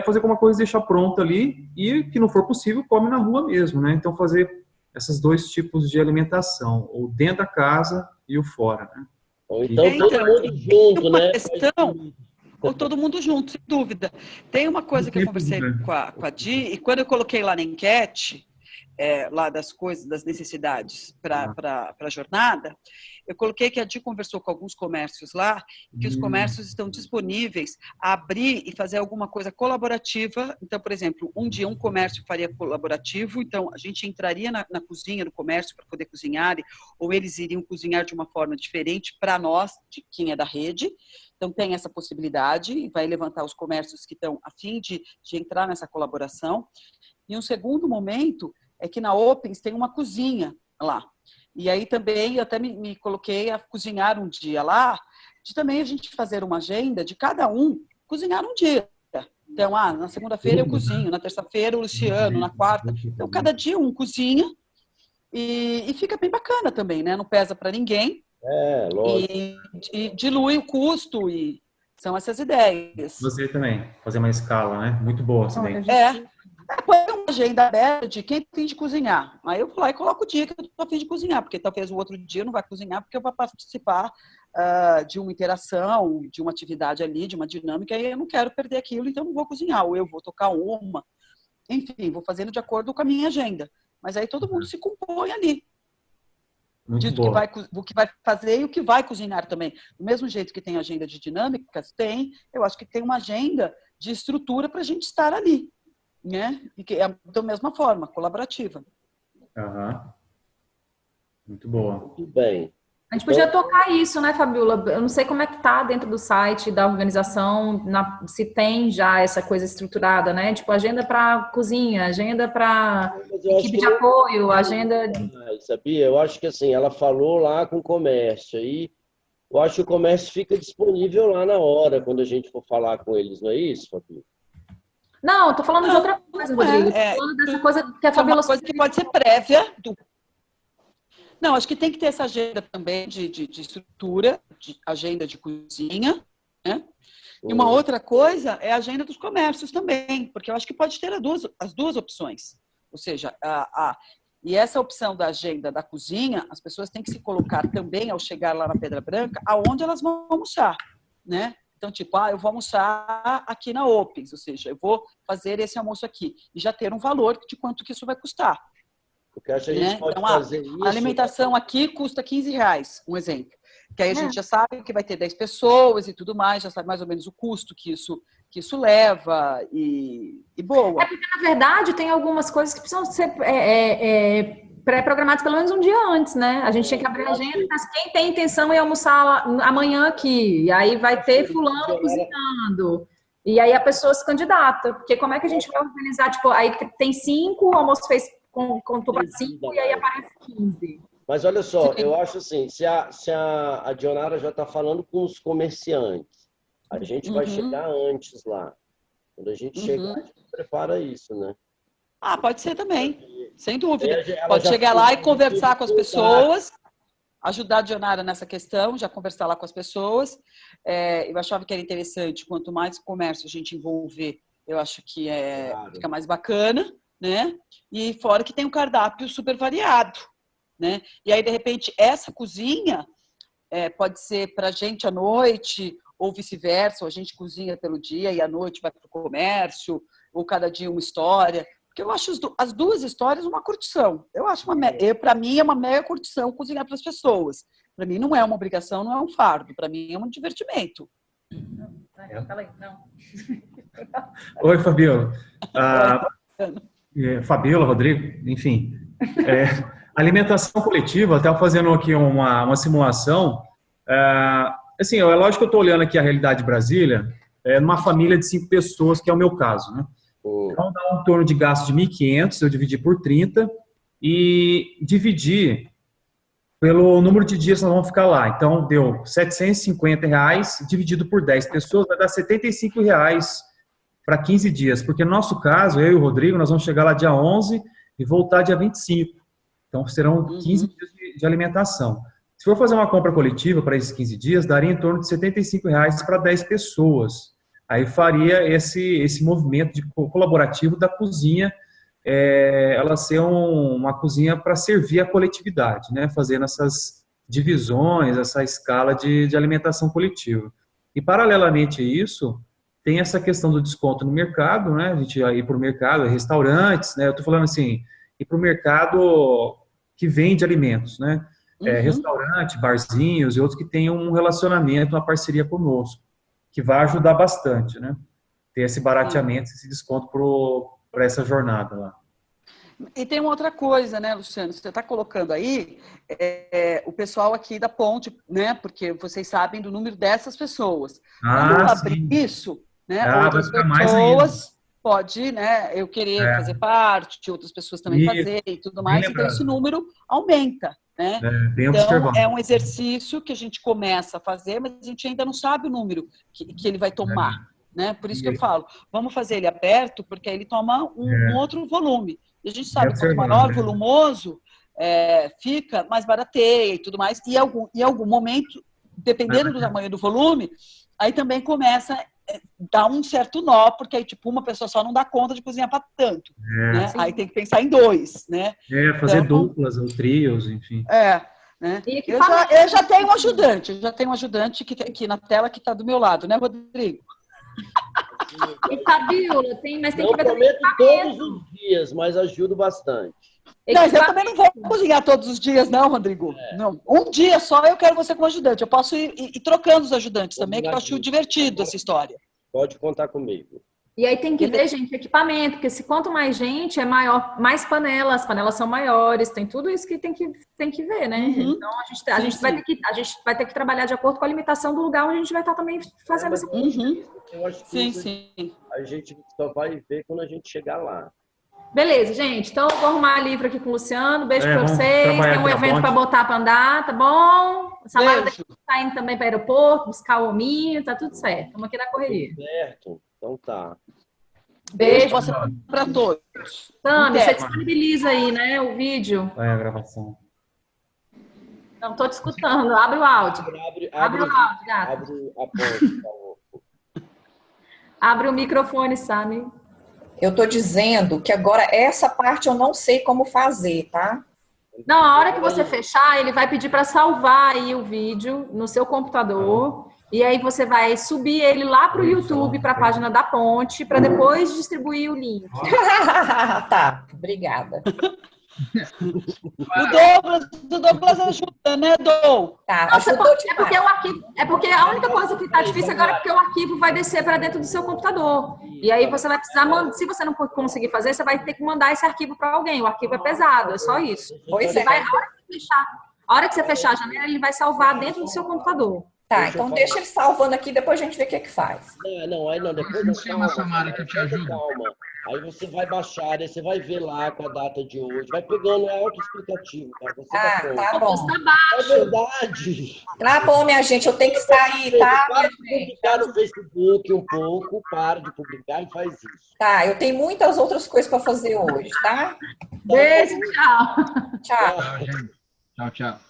fazer alguma coisa e deixar pronta ali, e que não for possível, come na rua mesmo, né? Então fazer esses dois tipos de alimentação, ou dentro da casa e o fora, né? Ou então todo mundo junto, né? Ou todo mundo junto, sem dúvida. Tem uma coisa que eu conversei com a Di, e quando eu coloquei lá na enquete, lá das coisas, das necessidades para a jornada, eu coloquei que a Di conversou com alguns comércios lá, que os comércios estão disponíveis a abrir e fazer alguma coisa colaborativa. Então, por exemplo, um dia um comércio faria colaborativo, então a gente entraria na cozinha do comércio para poder cozinhar, ou eles iriam cozinhar de uma forma diferente para nós, de quem é da rede. Então, tem essa possibilidade e vai levantar os comércios que estão a fim de entrar nessa colaboração. E um segundo momento é que na Opens tem uma cozinha lá. E aí também eu até me coloquei a cozinhar um dia lá, de também a gente fazer uma agenda de cada um cozinhar um dia. Então, na segunda-feira eu cozinho, na terça-feira o Luciano, na quarta. Então, cada dia um cozinha e fica bem bacana também, né? Não pesa para ninguém. Lógico. E dilui o custo e são essas ideias. Você também, fazer uma escala, né? Muito boa também. Põe uma agenda aberta de quem tem de cozinhar. Aí eu vou lá e coloco o dia que eu estou a fim de cozinhar, porque talvez o outro dia não vai cozinhar, porque eu vou participar de uma interação, de uma atividade ali, de uma dinâmica, e eu não quero perder aquilo, então não vou cozinhar, ou eu vou tocar uma. Enfim, vou fazendo de acordo com a minha agenda. Mas aí todo mundo se compõe ali. Diz o que vai fazer e o que vai cozinhar também. Do mesmo jeito que tem agenda de dinâmicas, eu acho que tem uma agenda de estrutura para a gente estar ali, né? E que é da mesma forma, colaborativa. Muito boa. Muito bem. A gente podia tocar isso, né, Fabiola? Eu não sei como é que tá dentro do site da organização, se tem já essa coisa estruturada, né? Tipo, agenda para cozinha, agenda para equipe de apoio, agenda... Sabia? Eu acho que assim, ela falou lá com o comércio, aí eu acho que o comércio fica disponível lá na hora, quando a gente for falar com eles, não é isso, Fabiola? Não, eu tô falando de outra coisa, Rodrigo. Tô falando dessa coisa que a Fabiola... É uma coisa que pode ser prévia do... Não, acho que tem que ter essa agenda também de estrutura, de agenda de cozinha, né? E uma outra coisa é a agenda dos comércios também, porque eu acho que pode ter as duas opções. Ou seja, e essa opção da agenda da cozinha, as pessoas têm que se colocar também, ao chegar lá na Pedra Branca, aonde elas vão almoçar, né? Então, tipo, eu vou almoçar aqui na Opens, ou seja, eu vou fazer esse almoço aqui, e já ter um valor de quanto que isso vai custar. Porque acho que a gente pode fazer isso. A alimentação aqui custa R$15, um exemplo. Que aí a gente já sabe que vai ter 10 pessoas e tudo mais, já sabe mais ou menos o custo que isso leva e boa. É porque, na verdade, tem algumas coisas que precisam ser pré-programadas pelo menos um dia antes, né? A gente tinha que abrir a agenda, mas quem tem intenção de almoçar amanhã aqui, e aí vai ter fulano cozinhando. E aí a pessoa se candidata. Porque como é que a gente vai organizar? Tipo, aí tem 5, o almoço fez contou para 5 e aí aparece 15. Mas olha só, eu acho assim, se a Dionara já está falando com os comerciantes, a gente vai chegar antes lá. Quando a gente chegar, a gente prepara isso, né? Pode ser também, sem dúvida. Pode chegar lá e conversar com as pessoas, ajudar a Dionara nessa questão, já conversar lá com as pessoas. Eu achava que era interessante, quanto mais comércio a gente envolver, eu acho que fica mais bacana, né? E fora que tem um cardápio super variado, né? E aí, de repente, essa cozinha pode ser para a gente à noite, ou vice-versa, ou a gente cozinha pelo dia e à noite vai para o comércio, ou cada dia uma história. Porque eu acho as duas histórias uma curtição. Eu acho para mim é uma mega curtição cozinhar para as pessoas. Para mim não é uma obrigação, não é um fardo. Para mim é um divertimento. Oi, Fabiola. Fabiola, Rodrigo, enfim. Alimentação coletiva, eu estava fazendo aqui uma simulação. Assim, é lógico que eu estou olhando aqui a realidade de Brasília, numa família de 5 pessoas, que é o meu caso, né? Então, dá um torno de gasto de 1.500, eu dividi por 30 e dividi pelo número de dias que nós vamos ficar lá. Então, deu R$750 dividido por 10 pessoas, vai dar R$75 para 15 dias. Porque no nosso caso, eu e o Rodrigo, nós vamos chegar lá dia 11 e voltar dia 25. Então, serão 15 dias de alimentação. Se for fazer uma compra coletiva para esses 15 dias, daria em torno de R$75 para 10 pessoas. Aí faria esse movimento colaborativo da cozinha, ela ser uma cozinha para servir a coletividade, né? Fazendo essas divisões, essa escala de alimentação coletiva. E, paralelamente a isso, tem essa questão do desconto no mercado, né? A gente ir para o mercado, restaurantes, né? Eu estou falando assim, ir para o mercado que vende alimentos, né? Restaurante, barzinhos e outros que tenham um relacionamento, uma parceria conosco, que vai ajudar bastante, né? Ter esse barateamento, esse desconto para essa jornada lá. E tem uma outra coisa, né, Luciano? Você está colocando aí o pessoal aqui da ponte, né? Porque vocês sabem do número dessas pessoas. Quando abrir isso, né? Outras pessoas pode, né, eu querer fazer parte, outras pessoas também fazer e tudo mais, então esse número aumenta, né? Então, é um exercício que a gente começa a fazer, mas a gente ainda não sabe o número que ele vai tomar, né? Por isso que eu falo, vamos fazer ele aberto, porque aí ele toma um outro volume. E a gente sabe que quanto maior, volumoso, fica, mais barateia e tudo mais, e em algum momento, dependendo do tamanho do volume, aí também começa a dar um certo nó, porque aí, tipo, uma pessoa só não dá conta de cozinhar para tanto, né? Aí tem que pensar em 2, né? Fazer duplas ou trios, enfim. Né? Eu já tenho um ajudante, que aqui na tela que está do meu lado, né, Rodrigo? E Fabiola, tem que ver prometo todos os dias, mas ajudo bastante. Mas eu também não vou cozinhar todos os dias, não, Rodrigo. Não. Um dia só eu quero você como ajudante. Eu posso ir trocando os ajudantes também, que eu acho divertido essa história. Pode contar comigo. E aí tem que ver, gente, equipamento, porque se quanto mais gente, é maior, mais panelas, as panelas são maiores, tem tudo isso que tem que ver, né? Então a gente vai ter que trabalhar de acordo com a limitação do lugar onde a gente vai estar também fazendo essa coisa. Eu acho que a gente só vai ver quando a gente chegar lá. Beleza, gente. Então, eu vou arrumar livro aqui com o Luciano. Beijo pra vocês. Tem um evento para botar para andar, tá bom? A Samara tá indo também para o aeroporto, buscar o hominho, tá tudo certo. Estamos aqui na correria. Tudo certo. Então tá. Beijo para todos. Tami, você disponibiliza aí, né, o vídeo? Vai a gravação. Não, tô te escutando. Abre o áudio. Abre o áudio, gata. Abre a porta, por favor. Abre o microfone, Sami. Eu tô dizendo que agora essa parte eu não sei como fazer, tá? Não, a hora que você fechar, ele vai pedir para salvar aí o vídeo no seu computador. E aí você vai subir ele lá para o YouTube, para a página da Ponte, para depois distribuir o link. Tá, obrigada. O Douglas ajuda, né, Dou? Tá, é porque a única coisa que tá difícil agora é porque o arquivo vai descer para dentro do seu computador. E aí você vai precisar mandar, se você não conseguir fazer, você vai ter que mandar esse arquivo para alguém. O arquivo é pesado, é só isso. A hora que você fechar a janela, ele vai salvar dentro do seu computador. Tá, então deixa ele salvando aqui, depois a gente vê o que faz. Não, depois chama a Samara que eu te ajudo. Calma. Aí você vai baixar, aí você vai ver lá com a data de hoje. Vai pegando, é autoexplicativo, cara. Você tá bom. É verdade. Tá bom, minha gente, eu tenho que sair, tá? Para de publicar no Facebook um pouco, para de publicar e faz isso. Tá, eu tenho muitas outras coisas para fazer hoje, tá? Beijo, tchau. Tchau. Tchau, tchau.